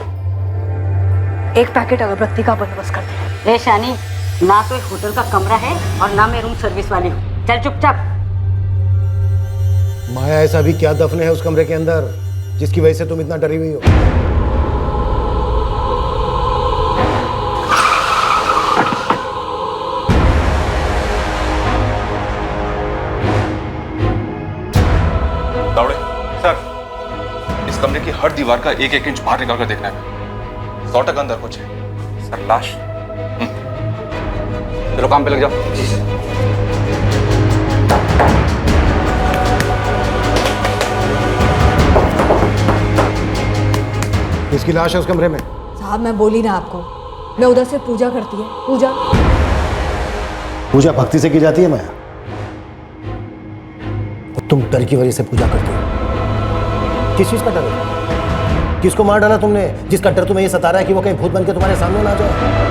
एक पैकेट अगरबत्ती का बंदोबस्त कर दे। रे शानी, ना तो एक होटल का कमरा है और ना मैं रूम सर्विस वाली हूँ। चल चुपचाप। माया ऐसा भी क्या दफन है उस कमरे के अंदर जिसकी वजह से तुम इतना डरी हुई हो? तावड़े सर, इस कमरे की हर दीवार का 1-1 इंच बाहर निकाल कर देखना है। 100% अंदर कुछ है। सर, लाश? चलो काम पे लग जाओ। जी सर। किसकी लाश है उस कमरे में? साहब मैं बोली ना आपको, मैं उधर से पूजा करती है। पूजा पूजा भक्ति से की जाती है माया, और तुम डर की वजह से पूजा करती हो। किस चीज का डर है? किसको मार डाला तुमने जिसका डर तुम्हें ये सता रहा है कि वो कहीं भूत बन के तुम्हारे सामने ना आ जाए?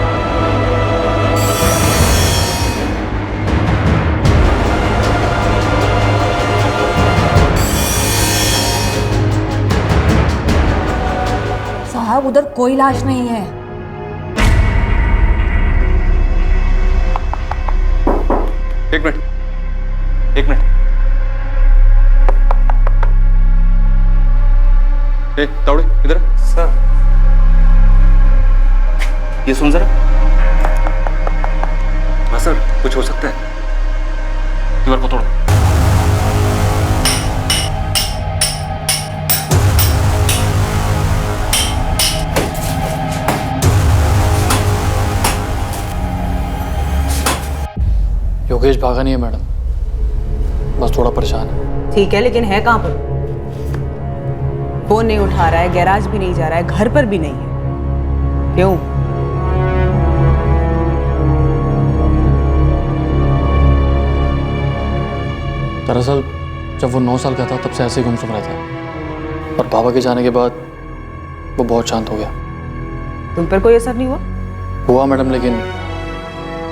साहब उधर कोई लाश नहीं है। एक मिनट, एक मिनट। तावड़े इधर सर। ये सुन जरा। हाँ सर, कुछ हो सकता है। दीवार को तोड़ो। भागा नहीं है मैडम, बस थोड़ा परेशान है। ठीक है, लेकिन है कहाँ पर? फोन नहीं उठा रहा है, गैराज भी नहीं जा रहा है, घर पर भी नहीं है। क्यों? दरअसल जब वो 9 साल का था तब से ऐसे ही गुमसुम रहता है, और बाबा के जाने के बाद वो बहुत शांत हो गया। तुम पर कोई असर नहीं हुआ? हुआ मैडम, लेकिन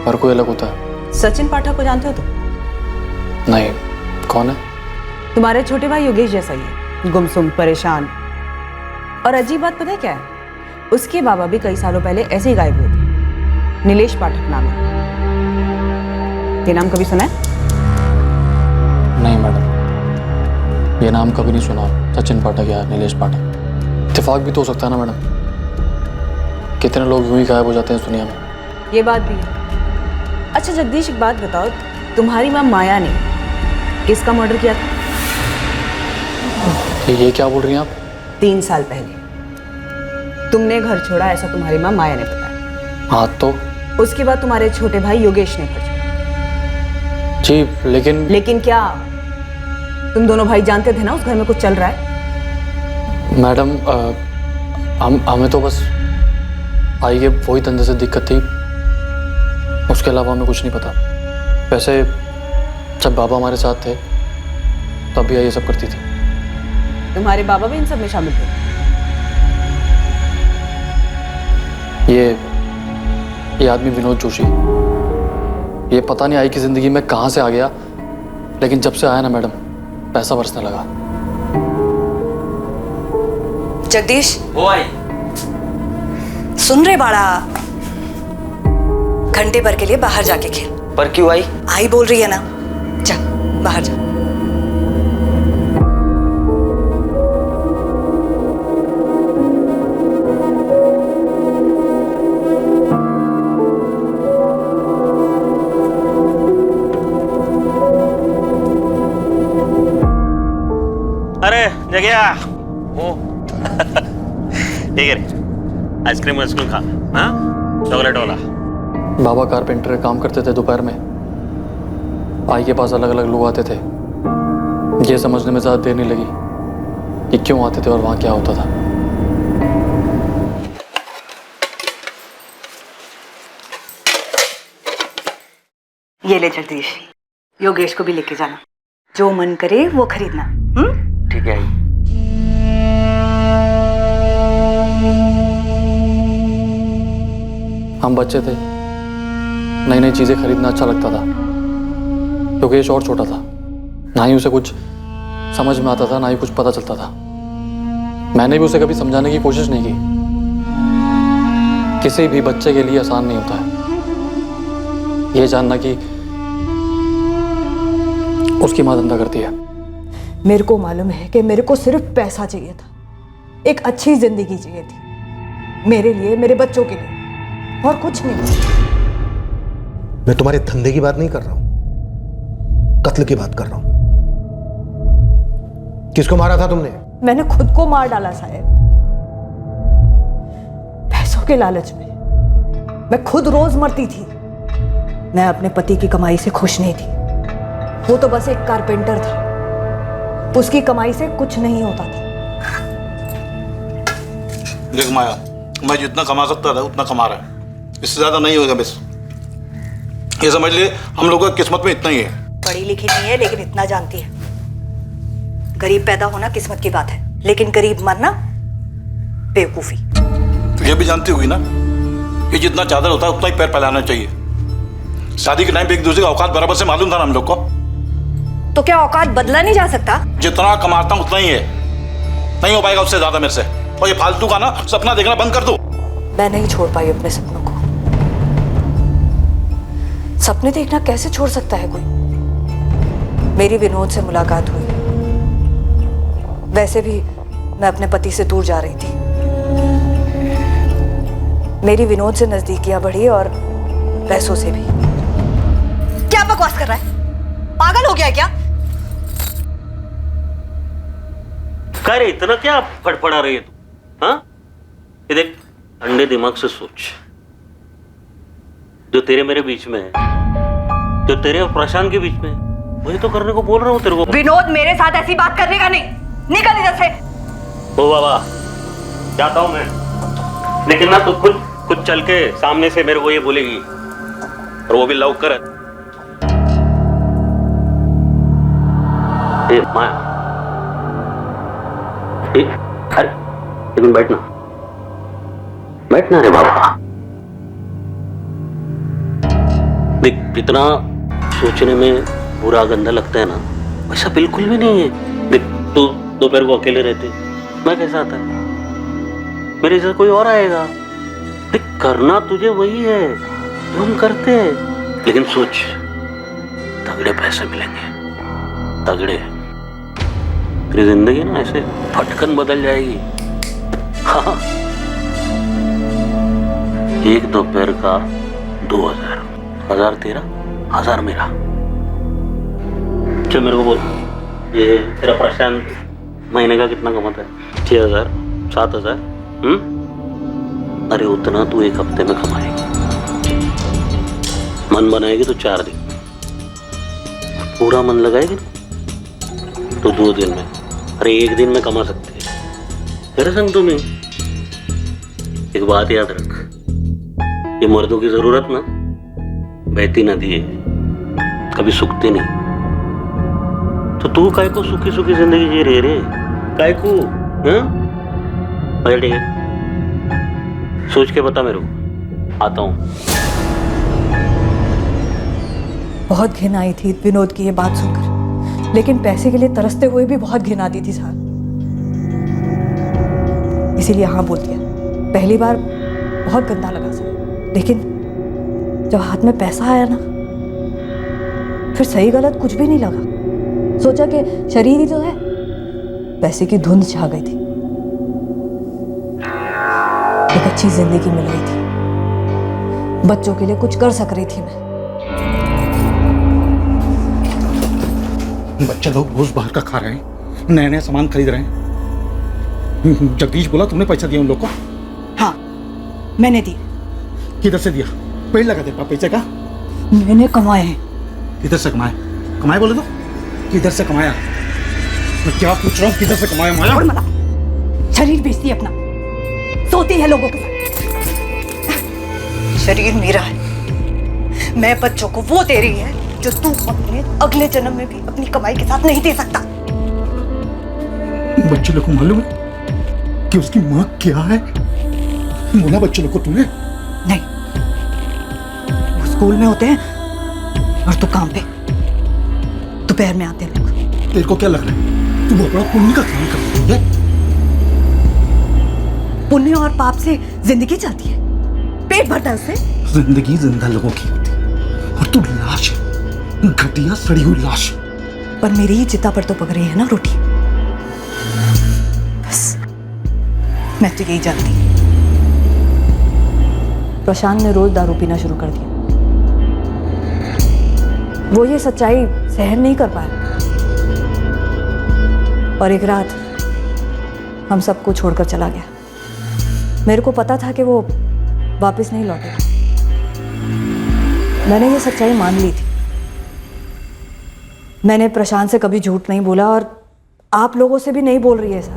हर कोई अलग होता है। सचिन पाठक को जानते हो तुम? नहीं, कौन है? तुम्हारे छोटे भाई योगेश जैसा ही है, गुमसुम, परेशान। और अजीब बात पता है क्या है? उसके बाबा भी कई सालों पहले ऐसे ही गायब हुए थे। नीलेश पाठक नाम है। ये नाम कभी सुना है? नहीं मैडम, ये नाम कभी नहीं सुना। सचिन पाठक या नीलेश पाठक, इत्तेफाक भी तो हो सकता है ना मैडम। कितने लोग यूं ही गायब हो जाते हैं इस दुनिया में। ये बात भी है। अच्छा जगदीश, एक बात बताओ, तुम्हारी माँ माया ने किसका मर्डर किया था? ये क्या बोल रही हैं आप? 3 साल पहले तुमने घर छोड़ा, ऐसा तुम्हारी माँ माया ने बताया। हाँ तो? उसके बाद तुम्हारे छोटे भाई योगेश ने घर छोड़ा। जी, लेकिन क्या? तुम दोनों भाई जानते थे ना उस घर में कुछ चल रहा है? मैडम, हमें तो बस आई के वही धंधे से दिक्कत थी, उसके अलावा हमें कुछ नहीं पता। वैसे जब बाबा हमारे साथ थे तब भी ये सब करती थी। तुम्हारे बाबा भी इन सब में शामिल थे? ये आदमी विनोद जोशी, ये पता नहीं आई की जिंदगी में कहां से आ गया, लेकिन जब से आया ना मैडम, पैसा बरसने लगा। जगदीश, वो आई। सुन रहे बाड़ा? घंटे भर के लिए बाहर जाके खेल। पर क्यों आई? आई बोल रही है ना, जा बाहर जा। अरे जगह वो ठीक है, आइसक्रीम खा। हाँ, चॉकलेट वाला। बाबा कारपेंटर का काम करते थे। दोपहर में आई के पास अलग अलग लोग आते थे। ये समझने में ज़्यादा देर नहीं लगी कि क्यों आते थे और वहाँ क्या होता था। ये ले जगदीश, योगेश को भी लेके जाना, जो मन करे वो खरीदना। ठीक है। हम बच्चे थे, नई नई चीजें खरीदना अच्छा लगता था। योगेश और छोटा था, ना ही उसे कुछ समझ में आता था, ना ही कुछ पता चलता था। मैंने भी उसे कभी समझाने की कोशिश नहीं की। किसी भी बच्चे के लिए आसान नहीं होता है ये जानना कि उसकी माँ धंधा करती है। मेरे को मालूम है कि मेरे को सिर्फ पैसा चाहिए था, एक अच्छी जिंदगी चाहिए थी, मेरे लिए, मेरे बच्चों के लिए, और कुछ नहीं। मैं तुम्हारे धंधे की बात नहीं कर रहा हूं, कत्ल की बात कर रहा हूं। किसको मारा था तुमने? मैंने खुद को मार डाला साहब, पैसों के लालच में। मैं खुद रोज मरती थी। मैं अपने पति की कमाई से खुश नहीं थी। वो तो बस एक कारपेंटर था, उसकी कमाई से कुछ नहीं होता था। देख माया, मैं जितना कमा सकता था उतना कमा रहा है, इससे ज्यादा नहीं होगा। बस ये समझ ले, हम लोगों की किस्मत में इतना ही है। पढ़ी लिखी नहीं है लेकिन इतना जानती है, गरीब पैदा होना किस्मत की बात है, लेकिन गरीब मरना बेवकूफी। तो ये भी जानती होगी ना, ये जितना चादर होता है उतना ही पैर फैलाना चाहिए। शादी के टाइम पे एक दूसरे का औकात बराबर से मालूम था ना हम लोग को। तो क्या औकात बदला नहीं जा सकता? जितना कमाता हूं उतना ही है, नहीं हो पाएगा उससे ज्यादा मेरे से। और ये फालतू का ना सपना देखना बंद कर दो। मैं नहीं छोड़ पाई अपने सपनों को। सपने देखना कैसे छोड़ सकता है कोई? मेरी विनोद से मुलाकात हुई, वैसे भी मैं अपने पति से दूर जा रही थी। मेरी विनोद से नजदीकियां बढ़ी और पैसों से भी। क्या बकवास कर रहा है? पागल हो गया है क्या? अरे इतना क्या फड़फड़ा रही है तू? हाँ, ये देख, ठंडे दिमाग से सोच। जो तेरे मेरे बीच में है, जो तेरे और प्रशांत के बीच में, वही तो करने को बोल रहा हूँ तेरे को। विनोद, मेरे साथ ऐसी बात करने का नहीं। निकल इधर से। ओ बाबा, जाता हूँ मैं, लेकिन ना तू खुद चल के सामने से मेरे को ये बोलेगी, और वो भी लव कर। ए माया, अरे लेकिन बैठना रे बाबा। देख, जितना सोचने में बुरा गंदा लगता है ना, वैसा बिल्कुल भी नहीं है। देख, तू दोपहर को अकेले रहते, मैं कैसा आता है, मेरे साथ कोई और आएगा। देख, करना तुझे वही है जो हम करते हैं, लेकिन सोच, तगड़े पैसे मिलेंगे, तगड़े। तेरी जिंदगी ना ऐसे फटकन बदल जाएगी। हाँ, एक दोपहर का 2000, 1000 तेरा, 1000 मेरा। चल मेरे को बोल, ये तेरा प्रशांत महीने का कितना कमाता है? 6000, 7000? अरे उतना तू एक हफ्ते में कमाएगी। मन बनाएगी तो 4 दिन, पूरा मन लगाएगी तो 2 दिन में, अरे 1 दिन में कमा सकते हैं। तेरे संग तुम्हें एक बात याद रख, ये मर्दों की जरूरत ना बहती नदी है, कभी सूखती नहीं। तो तू काय को सुखी सुखी जिंदगी जी रहे रे, काय को? ठीक है, सोच के बता मेरे को, आता हूं। बहुत घिन आई थी विनोद की ये बात सुनकर, लेकिन पैसे के लिए तरसते हुए भी बहुत घिन आती थी साहब, इसीलिए हाँ बोल दिया। पहली बार बहुत गंदा लगा सर, लेकिन जब हाथ में पैसा आया ना, फिर सही गलत कुछ भी नहीं लगा। सोचा कि शरीर ही तो है, पैसे की धुंध छा गई थी। एक अच्छी जिंदगी मिल रही थी, बच्चों के लिए कुछ कर सक रही थी मैं। बच्चे लोग रोज बाहर का खा रहे हैं, नए नए सामान खरीद रहे हैं। जगदीश बोला तुमने पैसा दिया उन लोग को? हाँ, मैंने दी। किधर से दिया? पेड़ लगा दे पैसे का? मैंने कमाए हैं। किधर से कमाए? कमाए बोले तो किधर से कमाया? मैं क्या पूछ रहा हूँ, किधर से कमाया माया? शरीर बेचती है अपना, सोती है लोगों के साथ। शरीर मेरा है, मैं बच्चों को वो दे रही है जो तू अपने अगले जन्म में भी अपनी कमाई के साथ नहीं दे सकता। बच्चे लोग को मालूम है कि उसकी माँ क्या है? बोला बच्चे लोग को तूने? नहीं, वो स्कूल में होते हैं और तू काम पे, दोपहर में आते हैं लोग। तेरे को क्या लग रहा है तू बहुत बड़ा पुण्य का काम कर रही है? पुण्य और पाप से जिंदगी चलती है, पेट भरता है उससे। जिंदगी जिंदा लोगों की होती है और तू लाश है, घटिया सड़ी हुई लाश। पर मेरी ही चिता पर तो पक रही है ना रोटी। बस मैं तो यही जानती। प्रशांत ने रोज दारू पीना शुरू कर दिया, वो ये सच्चाई सहन नहीं कर पाया, और एक रात हम सबको छोड़कर चला गया। मेरे को पता था कि वो वापस नहीं लौटेगा। मैंने ये सच्चाई मान ली थी। मैंने प्रशांत से कभी झूठ नहीं बोला, और आप लोगों से भी नहीं बोल रही है सर,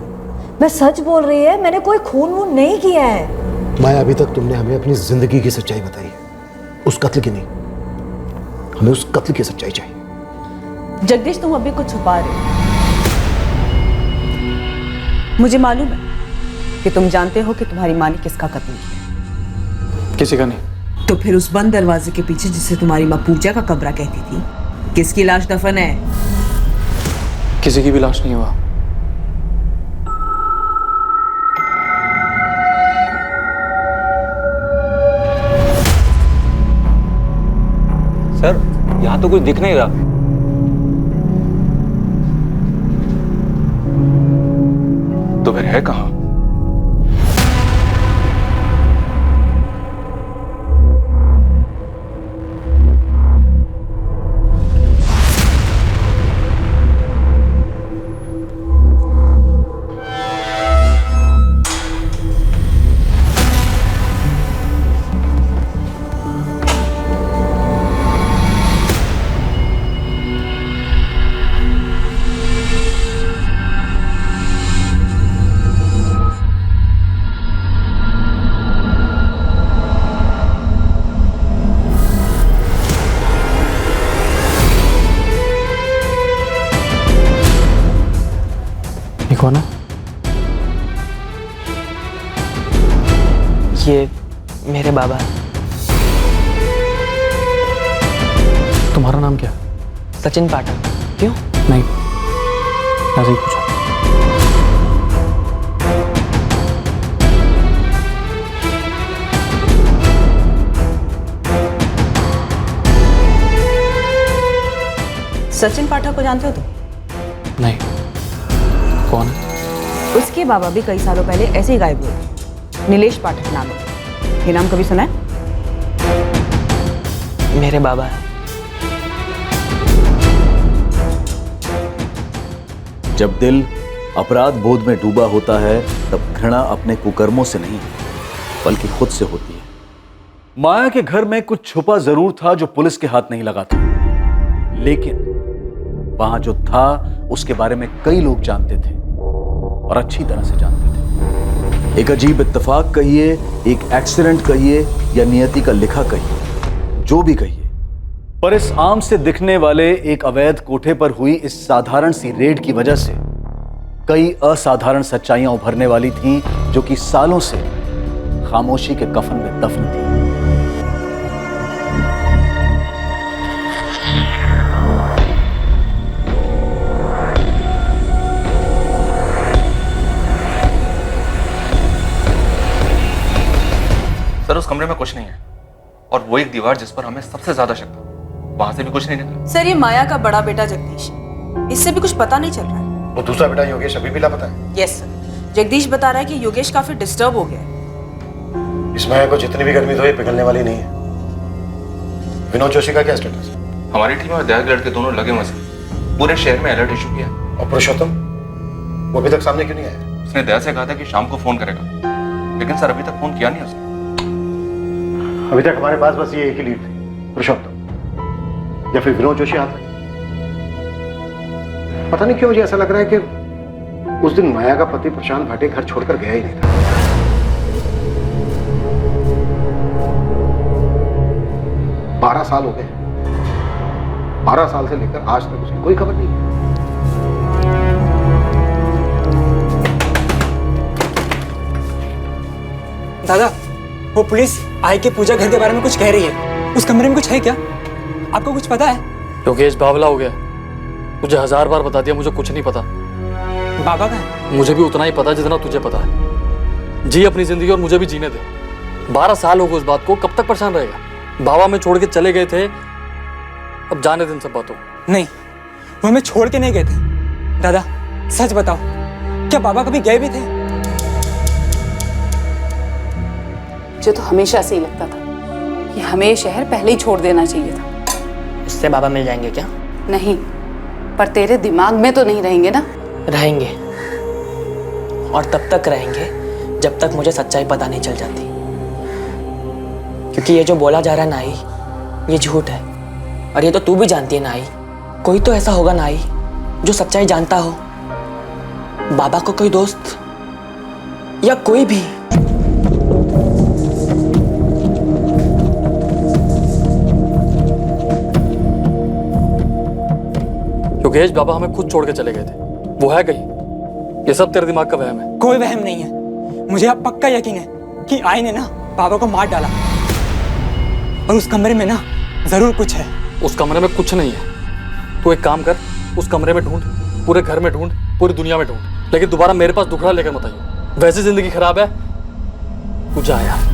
मैं सच बोल रही है। मैंने कोई खून वून नहीं किया है। माया, अभी तक तुमने हमें अपनी जिंदगी की सच्चाई बताई, उस कत्ल की नहीं। हमें उस कत्ल की सच्चाई चाहिए। जगदीश, तुम अभी कुछ छुपा रहे हो। मुझे मालूम है कि तुम जानते हो कि तुम्हारी माँ ने किसका कत्ल किया। किसी का नहीं। तो फिर उस बंद दरवाजे के पीछे, जिसे तुम्हारी माँ पूजा का कमरा कहती थी, किसकी लाश दफन है? किसी की भी लाश नहीं हुआ। सर, यहाँ तो कुछ दिख नहीं रहा। तो फिर है कहाँ? ये मेरे बाबा हैं। तुम्हारा नाम क्या? सचिन पाठक। क्यों? नहीं, ऐसे ही पूछा। सचिन पाठक को जानते हो तुम? नहीं, कौन है? उसके बाबा भी कई सालों पहले ऐसे ही गायब हुए थे। नीलेश पाठक नाम है। ये नाम कभी सुना है? मेरे बाबा हैं। जब दिल अपराध बोध में डूबा होता है तब घृणा अपने कुकर्मों से नहीं बल्कि खुद से होती है। माया के घर में कुछ छुपा जरूर था जो पुलिस के हाथ नहीं लगा था, लेकिन वहां जो था उसके बारे में कई लोग जानते थे और अच्छी तरह से जानते थे। एक अजीब इत्तेफाक कहिए, एक एक्सीडेंट कहिए या नियति का लिखा कहिए, जो भी कहिए, पर इस आम से दिखने वाले एक अवैध कोठे पर हुई इस साधारण सी रेड की वजह से कई असाधारण सच्चाइयां उभरने वाली थीं जो कि सालों से खामोशी के कफन में दफन थी। सर उस कमरे में कुछ नहीं है और वो एक दीवार जिस पर हमें सबसे ज्यादा शक था, वहां से भी कुछ नहीं निकला। सर ये माया का बड़ा बेटा जगदीश, इससे भी कुछ पता नहीं चल रहा है। वो दूसरा बेटा योगेश अभी भी लापता है? यस सर, जगदीश बता रहा है कि योगेश काफी डिस्टर्ब हो गया है। इस माया को जितनी भी गर्मी दो ये पिघलने वाली नहीं है। विनोद जोशी का क्या स्टेटस है? हमारी टीम और दया के लड़के दोनों लगे हुए हैं, पूरे शहर में अलर्ट इशू किया। और पुरुषोत्तम वो अभी तक सामने क्यों नहीं आया? उसने दया से कहा था कि शाम को फोन करेगा, लेकिन सर अभी तक फोन किया नहीं उसने। अभी तक हमारे पास बस ये एक ही लीड थी, पुरुषोत्तम या फिर विनोद जोशी हाथ में। पता नहीं क्यों मुझे ऐसा लग रहा है कि उस दिन माया का पति प्रशांत भाटे घर छोड़कर गया ही नहीं था। 12 साल हो गए, 12 साल से लेकर आज तक उसकी कोई खबर नहीं है। दादा, वो पुलिस आई के पूजा घर के बारे में कुछ कह रही है। उस कमरे में कुछ है क्या? आपको कुछ पता है? योगेश बावला हो गया। मुझे 1000 बार बता दिया, मुझे कुछ नहीं पता। बाबा का है? मुझे भी उतना ही पता जितना तुझे पता है। जी अपनी जिंदगी और मुझे भी जीने दे। 12 साल हो गए उस बात को, कब तक परेशान रहेगा? बाबा में छोड़ के चले गए थे, अब जाने दिन सब बातों। नहीं, वो हमें छोड़ के नहीं गए थे। दादा सच बताओ, क्या बाबा कभी गए भी थे? मुझे तो हमेशा से ही लगता था कि हमें ये शहर पहले ही छोड़ देना चाहिए था। इससे बाबा मिल जाएंगे क्या? नहीं, पर तेरे दिमाग में तो नहीं रहेंगे ना? रहेंगे, और तब तक रहेंगे जब तक मुझे सच्चाई पता नहीं चल जाती। क्योंकि ये जो बोला जा रहा है नाई, ये झूठ है। और ये तो तू भी जानती है नाई, कोई तो ऐसा होगा नाई जो सच्चाई जानता हो। बाबा को कोई दोस्त या कोई भी। योगेश बाबा हमें खुद छोड़ के चले गए थे, वो है कहीं? ये सब तेरे दिमाग का वहम है। कोई वहम नहीं है। मुझे अब पक्का यकीन है कि आई ने ना बाबा को मार डाला, और उस कमरे में ना जरूर कुछ है। उस कमरे में कुछ नहीं है। तू एक काम कर, उस कमरे में ढूंढ, पूरे घर में ढूंढ, पूरी दुनिया में ढूंढ, लेकिन दोबारा मेरे पास दुखड़ा लेकर मत आइयो। वैसे जिंदगी खराब है, तू जा यार।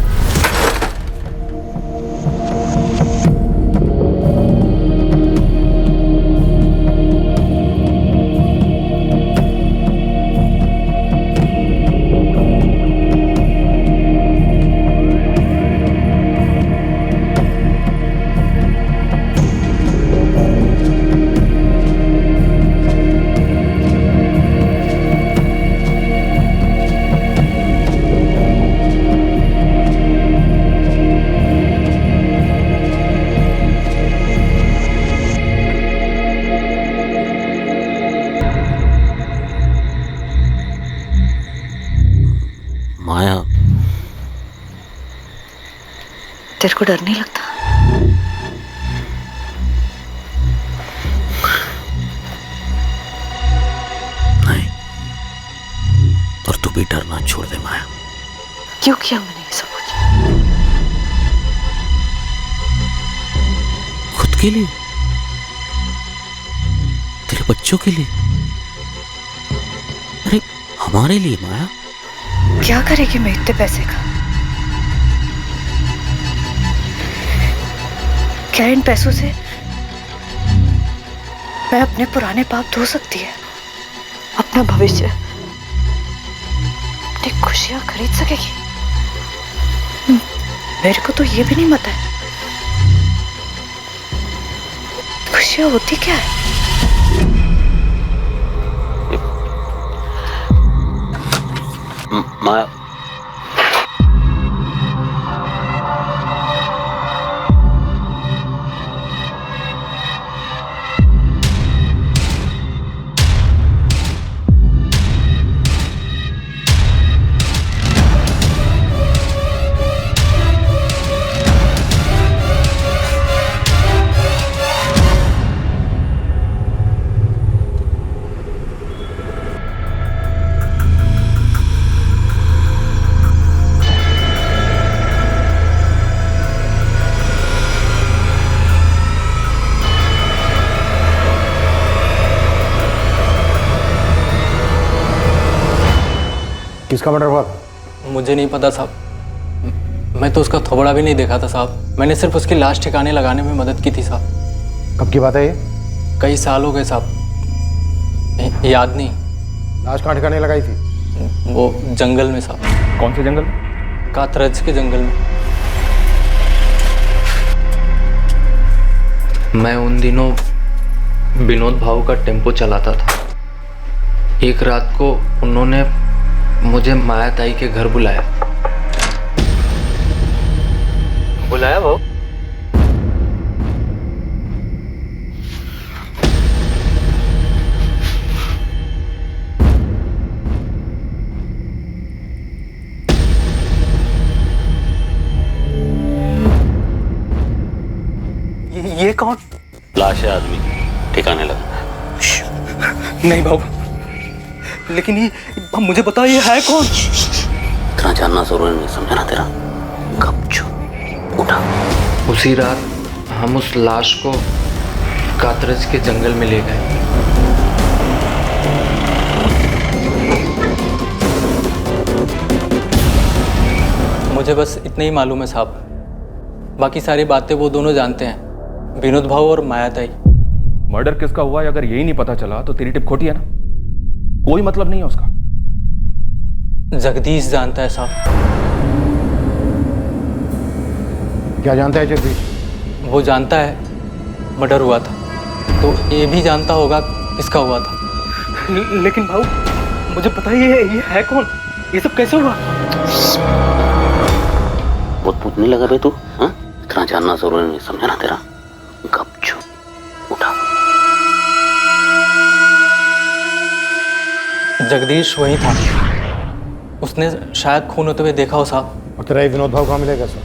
माया, तेरे को डर नहीं लगता? नहीं, और तू भी डरना छोड़ दे माया। क्यों किया मैंने ये सब कुछ? के लिए, तेरे बच्चों के लिए, अरे हमारे लिए माया। क्या करेगी मैं इतने पैसे का? क्या इन पैसों से मैं अपने पुराने पाप धो सकती है, अपना भविष्य, अपनी खुशियां खरीद सकेगी? मेरे को तो ये भी नहीं पता है खुशियां होती क्या है। माया, किसका मर्डर हुआ? मुझे नहीं पता साहब, मैं तो उसका थोबड़ा भी नहीं देखा था साहब। मैंने सिर्फ उसकी लाश ठिकाने लगाने में मदद की थी साहब। कब की बात है ये? कई साल हो गए साहब, याद नहीं। लाश कहाँ ठिकाने लगाई थी? वो जंगल में साहब। कौन से जंगल? कातरज के जंगल में। मैं उन दिनों विनोद भाऊ का टेम्पो चलाता था। एक रात को उन्होंने मुझे माया ताई के घर बुलाया। वो ये कौन? लाश है आदमी, ठिकाने लगा। नहीं बाबू, लेकिन ये मुझे बताओ ये है कौन? इतना जानना जरूरी नहीं, समझा ना तेरा? गपचूप उठा। उसी रात हम उस लाश को कातरज के जंगल में ले गए। मुझे बस इतना ही मालूम है साहब, बाकी सारी बातें वो दोनों जानते हैं, विनोद भाऊ और माया ताई। मर्डर किसका हुआ है अगर यही नहीं पता चला तो तेरी टिप खोटी है ना, कोई मतलब नहीं है उसका। जगदीश जानता है साहब। क्या जानता है जगदीश? वो जानता है मर्डर हुआ था, तो ये भी जानता होगा किसका हुआ था। लेकिन भाऊ मुझे बताइए ये है कौन? ये सब कैसे हुआ? बहुत पूछने लगा बे तू, हाँ? इतना जानना जरूरी नहीं, समझा ना तेरा? गपचूप उठा। जगदीश वही था, उसने शायद खून होते हुए देखा हो साहब। और तेरा ये विनोद भाव कहाँ मिलेगा सर?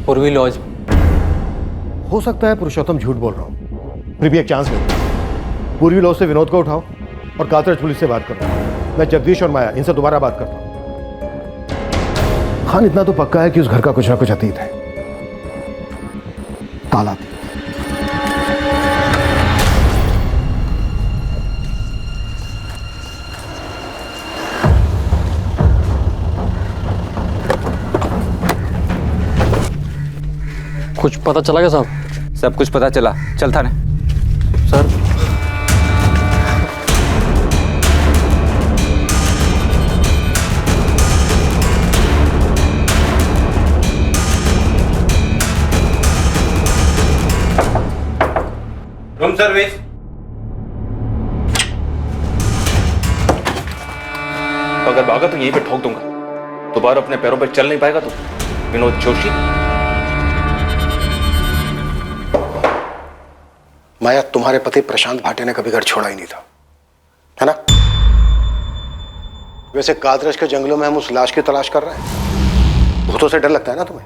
पूर्वी लॉज। हो सकता है पुरुषोत्तम झूठ बोल रहा हूँ, फिर भी एक चांस दे। पूर्वी लॉज से विनोद को उठाओ और कातरज पुलिस से बात करो। मैं जगदीश और माया इनसे दोबारा बात करता हूँ। खान इतना तो पक्का है कि उस घर का कुछ ना कुछ अतीत है। ताला कुछ पता चला क्या साहब? सब कुछ पता चला, चल थाने। Sir room service. अगर भागा तो यहीं पे ठोक दूंगा, दोबारा अपने पैरों पर चल नहीं पाएगा तू, विनोद जोशी। माया, तुम्हारे पति प्रशांत भाटे ने कभी घर छोड़ा ही नहीं था, है ना? वैसे कातरज के जंगलों में हम उस लाश की तलाश कर रहे हैं। भूतों से डर लगता है ना तुम्हें?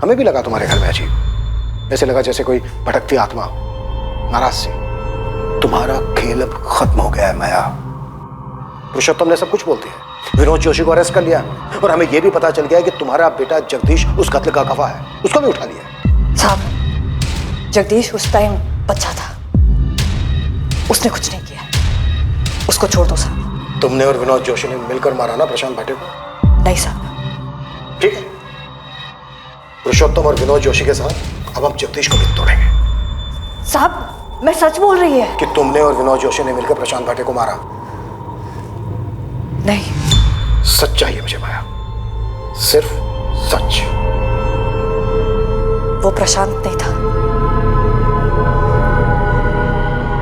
हमें भी लगा तुम्हारे घर में अजीब, ऐसे लगा जैसे कोई भटकती आत्मा हो। नाराज सी। तुम्हारा खेल अब खत्म हो गया है माया। पुरुषोत्तम ने सब कुछ बोलती है। विनोद जोशी को अरेस्ट कर लिया और हमें यह भी पता चल गया है कि तुम्हारा बेटा जगदीश उस कत्ल का गवाह है, उसको भी उठा लिया। साहब, जगदीश उस टाइम बच्चा था, उसने कुछ नहीं किया, उसको छोड़ दो साहब। तुमने और विनोद जोशी ने मिलकर मारा ना प्रशांत भाटे को? नहीं साहब। ठीक है, पुरुषोत्तम और विनोद जोशी के साथ अब हम जगदीश को भी तोड़ेंगे। साहब मैं सच बोल रही है कि तुमने और विनोद जोशी ने मिलकर प्रशांत भाटे को मारा? नहीं। सच चाहिए मुझे माया, सिर्फ सच। वो प्रशांत नहीं था,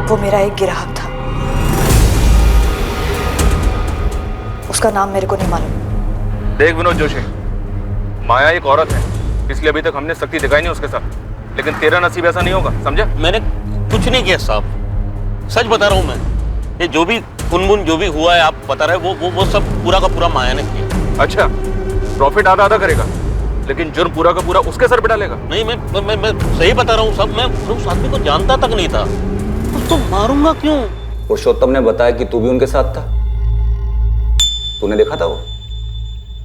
वो मेरा एक ग्राहक था। उसका नाम मेरे को नहीं मालूम। देख विनोद जोशी, माया एक औरत है, इसलिए अभी तक हमने सख्ती दिखाई नहीं उसके साथ, लेकिन तेरा नसीब ऐसा नहीं होगा, समझा? मैंने कुछ नहीं किया साहब, सच बता रहा हूँ मैं। ये जो भी खुनमुन जो भी हुआ है आप बता रहे हैं, वो सब पूरा का पूरा माया ने किया। अच्छा, प्रॉफिट आधा आधा करेगा, लेकिन जुर्म पूरा का पूरा उसके सर पे डालेगा? नहीं, मैं सही बता रहा हूँ सब। मैं उस आदमी को जानता तक नहीं था, उसको मारूंगा क्यों? पुरुषोत्तम ने बताया कि तू भी उनके साथ था। तूने देखा था वो?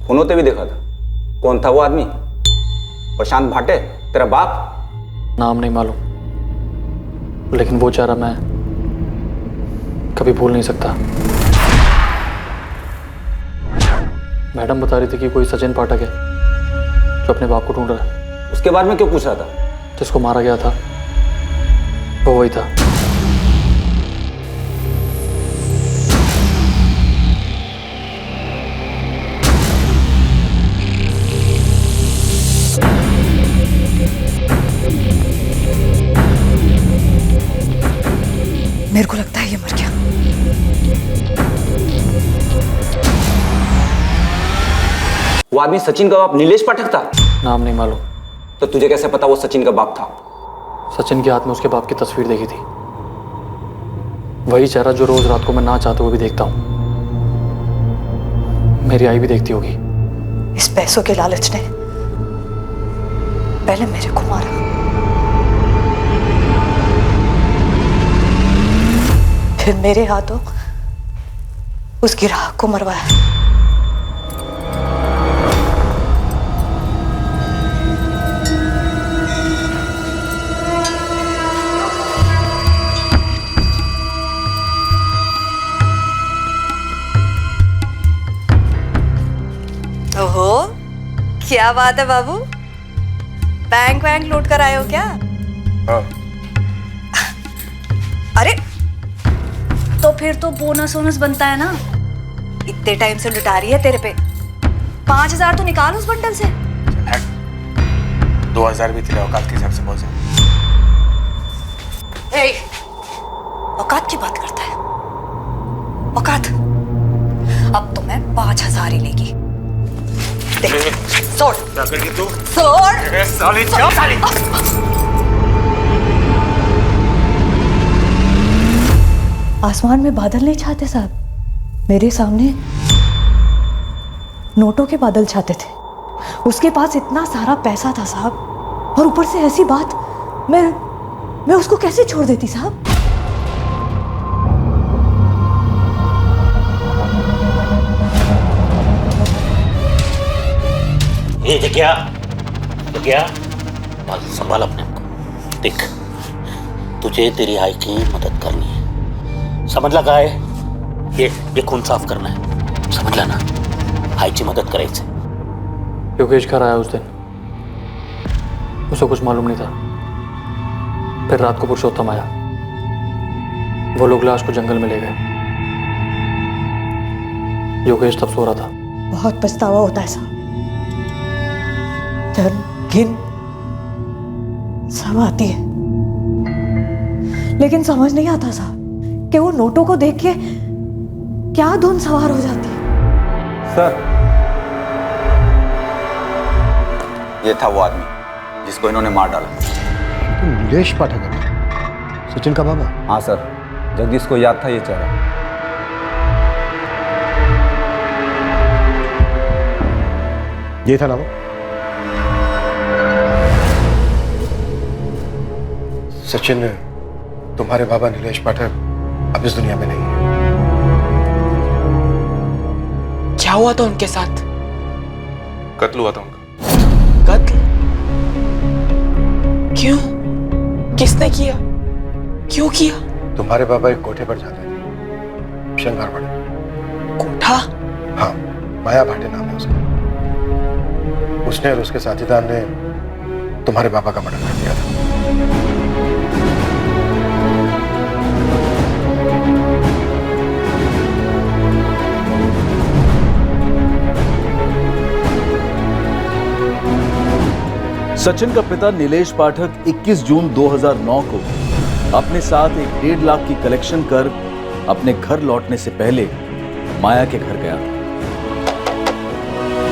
फोनों पे भी देखा था। कौन था वो आदमी? प्रशांत भाटे, तेरा बाप? नाम नहीं मालूम, लेकिन वो चेहरा मैं कभी भूल नहीं सकता। मैडम बता रही थी कि कोई सचिन पाठक है जो अपने बाप को ढूंढ रहा है। उसके बारे में क्यों पूछ रहा था? जिसको मारा गया था वो वही था। मेरे को लगता है ये मर गया। वो आदमी सचिन का बाप नीलेश पाठक था? नाम नहीं मालूम। तो तुझे कैसे पता वो सचिन का बाप था? सचिन के हाथ में उसके बाप की तस्वीर देखी थी, वही चेहरा जो रोज रात को मैं ना चाहते हुए भी देखता हूँ। मेरी आई भी देखती होगी। इस पैसों के लालच ने पहले मेरे को मारा, फिर मेरे हाथों उस ग्राहक को मरवाया। ओहो, क्या बात है बाबू, बैंक वैंक लूट कर आए हो क्या? हाँ। अरे तो फिर तो बोनस वोनस बनता है ना, इतने टाइम से लुटा रही है तेरे पे। 5,000 तो निकाल उस बंडल से। 2,000 भी तेरे औकात के हिसाब से बहुत ज्यादा। औकात की बात करता है? औकात? अब तो मैं 5,000 ही लेगी। देख, छोड़। क्या करगी तू? छोड़। साली क्या साली? आसमान में बादल नहीं छाते साहब, मेरे सामने नोटों के बादल छाते थे। उसके पास इतना सारा पैसा था साहब, और ऊपर से ऐसी बात। मैं उसको कैसे छोड़ देती साहब? ये जगह बात संभाल अपने को। देख, तुझे तेरी आई की मदद करनी है, समझ लगा है? ये खून साफ करना है, समझ ला ना? आईची मदत करायचं। योगेश घर आया उस दिन, उसे कुछ मालूम नहीं था। फिर रात को पुरुषोत्तम आया, वो लोग लाश को जंगल में ले गए। योगेश तब सो रहा था। बहुत पछतावा होता है साहब, धन घिन सब आती है, लेकिन समझ नहीं आता साहब कि वो नोटों को देख के क्या धुन सवार हो जाती है। सर, ये था वो आदमी जिसको इन्होंने मार डाला। नीलेश पाठक है, सचिन का बाबा? हाँ सर, जगदीश को याद था ये चेहरा। ये था ना वो? सचिन, तुम्हारे बाबा नीलेश पाठक अब इस दुनिया में नहीं है। क्या हुआ था उनके साथ? कत्ल हुआ था उनका। कत्ल? क्यों? किसने किया? क्यों किया? तुम्हारे पापा एक कोठे पर जाते थे, शंगारवाड़ी। कोठा? हाँ, माया भाटे नाम है उसका। उसने और उसके साथीदार ने तुम्हारे पापा का मर्डर कर दिया था। सचिन का पिता नीलेश पाठक 21 जून 2009 को अपने साथ एक 1.5 लाख की कलेक्शन कर अपने घर लौटने से पहले माया के घर गया था।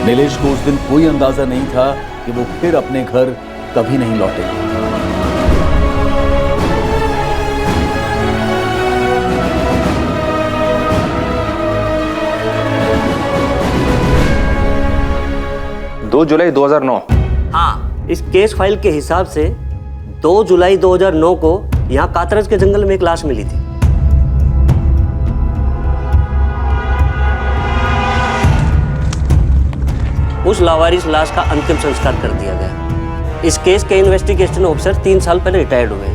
नीलेश को उस दिन कोई अंदाजा नहीं था कि वो फिर अपने घर कभी नहीं लौटेगा। जुलाई 2009। हाँ, इस केस फाइल के हिसाब से 2 जुलाई 2009 को यहाँ कातरज के जंगल में एक लाश मिली थी। उस लावारिस लाश का अंतिम संस्कार कर दिया गया। इस केस के इन्वेस्टिगेशन ऑफिसर 3 साल पहले रिटायर्ड हुए।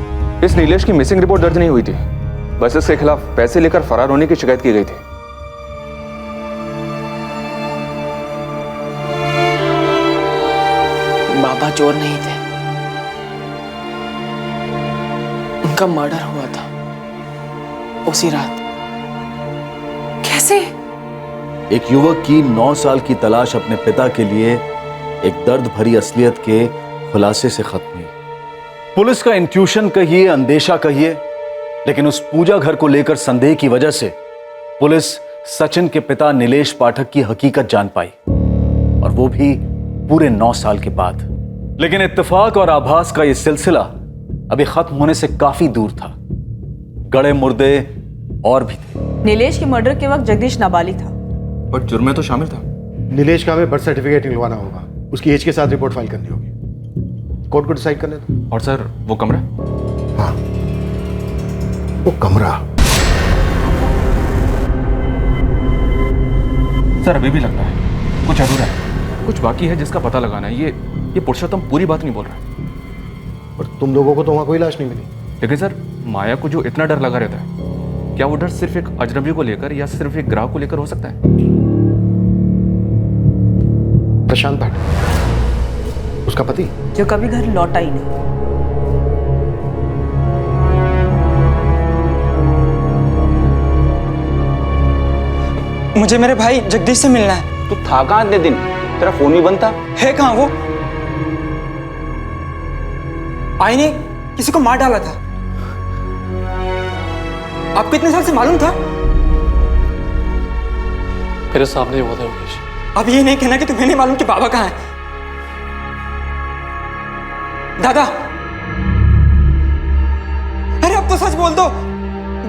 इस नीलेश की मिसिंग रिपोर्ट दर्ज नहीं हुई थी, बस इसके खिलाफ पैसे लेकर फरार होने की शिकायत की गई थी। बाबा चोर नहीं थे, उनका मर्डर हुआ था उसी रात। कैसे? एक युवक की 9 साल की तलाश अपने पिता के लिए एक दर्द भरी असलियत के खुलासे से खत्म हुई। पुलिस का इंट्यूशन कहिए, अंदेशा कहिए, लेकिन उस पूजा घर को लेकर संदेह की वजह से पुलिस सचिन के पिता नीलेश पाठक की हकीकत जान पाई, और वो भी पूरे 9 साल के बाद। लेकिन इत्तेफाक और आभास का यह सिलसिला अभी खत्म होने से काफी दूर था। गड़े मुर्दे और भी थे। नीलेश के मर्डर के वक्त जगदीश नाबालिग था, पर जुर्म में तो शामिल था। नीलेश का हमें बर्थ सर्टिफिकेट निकलवाना होगा, उसकी एज के साथ रिपोर्ट फाइल करनी होगी। कोर्ट को डिसाइड करने दो। और सर, वो कमरा? हाँ, वो कमरा। सर, अभी भी लगता है कुछ अधूरा है, कुछ बाकी है जिसका पता लगाना है। ये पुरुषोत्तम पूरी बात नहीं बोल रहा। और तुम लोगों को तो वहां कोई लाश नहीं मिली। लेकिन सर, माया को जो इतना डर लगा रहता है, क्या वो डर सिर्फ एक अजनबी को लेकर या सिर्फ एक ग्राहक को लेकर हो सकता है? प्रशांत भाटे, उसका पति, जो कभी घर लौटा ही नहीं। मुझे मेरे भाई जगदीश से मिलना है। तू था कहाँ इतने दिन? तेरा फोन भी बंद था। है कहाँ वो? आई ने किसी को मार डाला था। आपको इतने साल से मालूम था? मेरे सामने हुआ था योगेश। अब ये नहीं कहना कि तुम्हें नहीं मालूम कि बाबा कहाँ है। दादा, अरे अब तो सच बोल दो।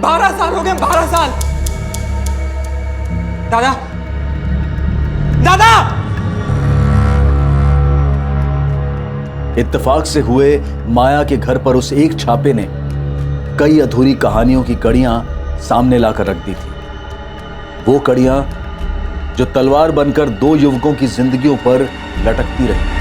12 साल हो गए, 12 साल। दादा, दादा! इत्तेफाक से हुए माया के घर पर उस एक छापे ने कई अधूरी कहानियों की कड़ियां सामने लाकर रख दी थी। वो कड़ियां जो तलवार बनकर 2 युवकों की जिंदगियों पर लटकती रही।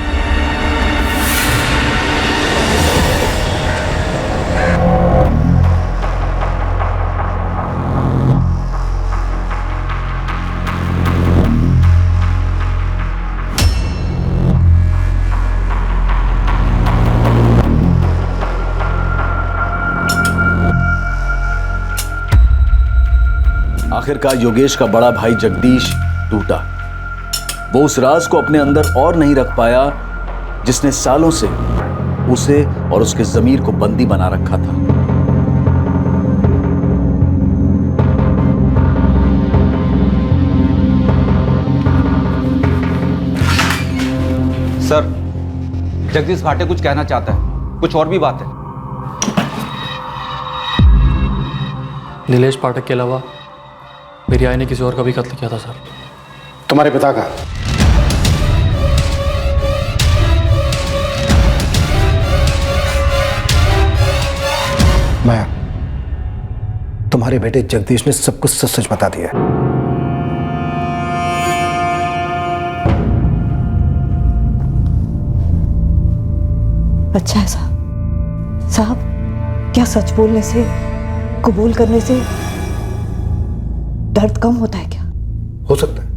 आखिरकार योगेश का बड़ा भाई जगदीश टूटा। वो उस राज को अपने अंदर और नहीं रख पाया जिसने सालों से उसे और उसके ज़मीर को बंदी बना रखा था। सर, जगदीश भाटे कुछ कहना चाहता है, कुछ और भी बात है। नीलेश पाठक के अलावा मेरी आई ने किसी और का भी कत्ल किया था सर। तुम्हारे पिता का? माया, तुम्हारे बेटे जगदीश ने सब कुछ सच सच बता दिया। अच्छा है साहब। साहब, क्या सच बोलने से, कबूल करने से दर्द कम होता है क्या? हो सकता है,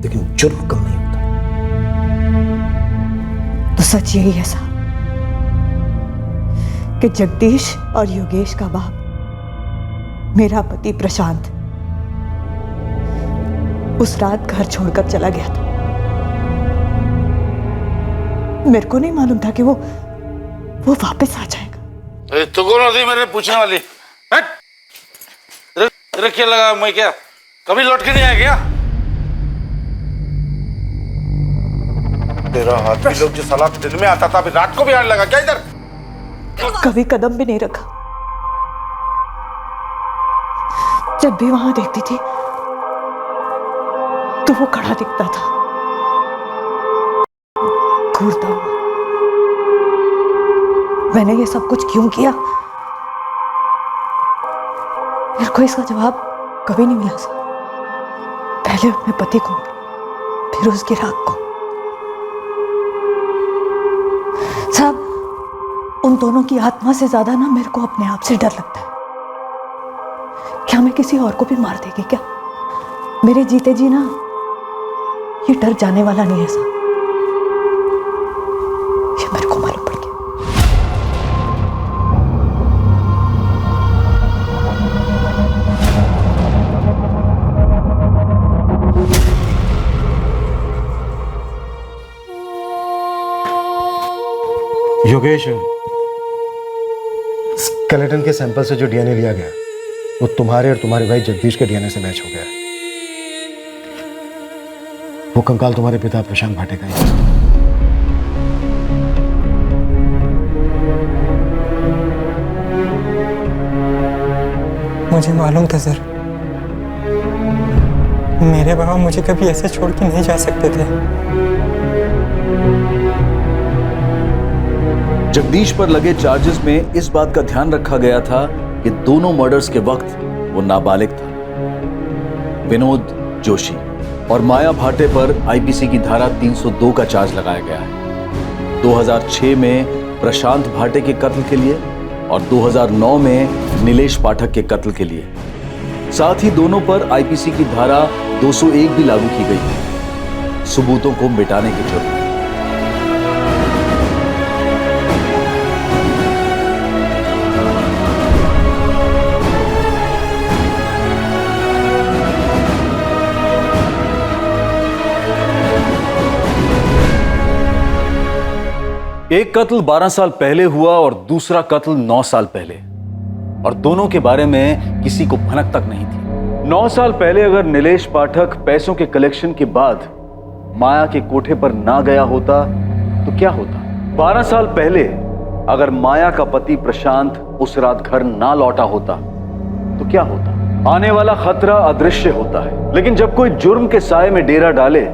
लेकिन जुर्म कम नहीं होता। तो सच यही है साहब कि जगदीश और योगेश का बाप मेरा पति प्रशांत उस रात घर छोड़कर चला गया था। मेरे को नहीं मालूम था कि वो वापस आ जाएगा। तो कौन होती मेरे पूछने वाली? तेरे क्या लगा मैं क्या कभी लौट के नहीं आया क्या? तेरा हाथ भी लोग जो सलाह दिन में आता था अभी रात को भी आने लगा क्या इधर? कभी कदम भी नहीं रखा। जब भी वहां देखती थी तो वो खड़ा दिखता था, घूरता हुआ। मैंने ये सब कुछ क्यों किया, मेरे को इसका जवाब कभी नहीं मिला सर। पहले अपने पति को, फिर उसकी रात को। साहब, उन दोनों की आत्मा से ज्यादा ना मेरे को अपने आप से डर लगता है। क्या मैं किसी और को भी मार देगी क्या? मेरे जीते जी ना ये डर जाने वाला नहीं है साहब, ये मेरे को मालूम पड़ गया। योगेश, स्केलेटन के सैंपल से जो डीएनए लिया गया वो तुम्हारे और तुम्हारे भाई जगदीश के डीएनए से मैच हो गया है। वो कंकाल तुम्हारे पिता प्रशांत भाटे का ही है। मुझे मालूम था सर, मेरे बाबा मुझे कभी ऐसे छोड़ के नहीं जा सकते थे। जगदीश पर लगे चार्जेस में इस बात का ध्यान रखा गया था कि दोनों मर्डर्स के वक्त वो नाबालिग था। विनोद जोशी और माया भाटे पर आईपीसी की धारा 302 का चार्ज लगाया गया है। 2006 में प्रशांत भाटे के कत्ल के लिए और 2009 में नीलेश पाठक के कत्ल के लिए। साथ ही दोनों पर आईपीसी की धारा 201 भी लागू की गई है, सबूतों को मिटाने के जुर्म। एक कत्ल 12 साल पहले हुआ और दूसरा कत्ल 9 साल पहले, और दोनों के बारे में किसी को भनक तक नहीं थी। 9 साल पहले अगर नीलेश पाठक पैसों के कलेक्शन के बाद माया के कोठे पर ना गया होता तो क्या होता? 12 साल पहले अगर माया का पति प्रशांत उस रात घर ना लौटा होता तो क्या होता? आने वाला खतरा अदृश्य होता है, लेकिन जब कोई जुर्म के साए में डेरा डाले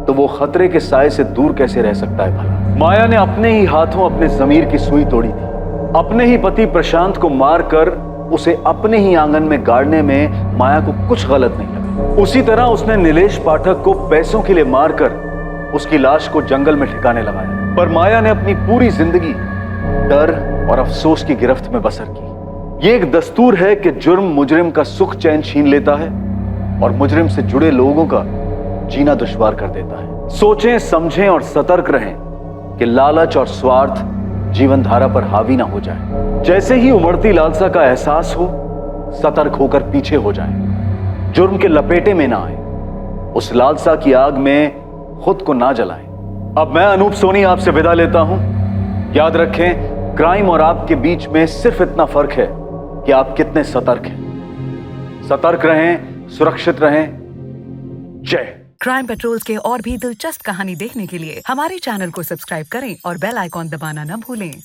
तो वो खतरे के साए से दूर कैसे रह सकता है भला? माया ने अपने ही हाथों अपने जमीर की सुई तोड़ी थी। अपने ही पति प्रशांत को मारकर उसे अपने ही आंगन में गाड़ने में माया को कुछ गलत नहीं लगा। उसी तरह उसने नीलेश पाठक को पैसों के लिए मारकर उसकी लाश को जंगल में ठिकाने लगाया। पर माया ने अपनी पूरी जिंदगी डर और अफसोस की गिरफ्त में बसर की। ये एक दस्तूर है कि जुर्म मुजरिम का सुख चैन छीन लेता है और मुजरिम से जुड़े लोगों का जीना दुश्वार कर देता है। सोचें, समझें और सतर्क रहें कि लालच और स्वार्थ जीवन धारा पर हावी ना हो जाए। जैसे ही उमड़ती लालसा का एहसास हो, सतर्क होकर पीछे हो जाएं। जुर्म के लपेटे में ना आए, उस लालसा की आग में खुद को ना जलाएं। अब मैं अनूप सोनी आपसे विदा लेता हूं। याद रखें, क्राइम और आपके बीच में सिर्फ इतना फर्क है कि आप कितने सतर्क हैं। सतर्क रहें, सुरक्षित रहें। जय। क्राइम पेट्रोल्स के और भी दिलचस्प कहानी देखने के लिए हमारे चैनल को सब्सक्राइब करें और बेल आइकॉन दबाना न भूलें।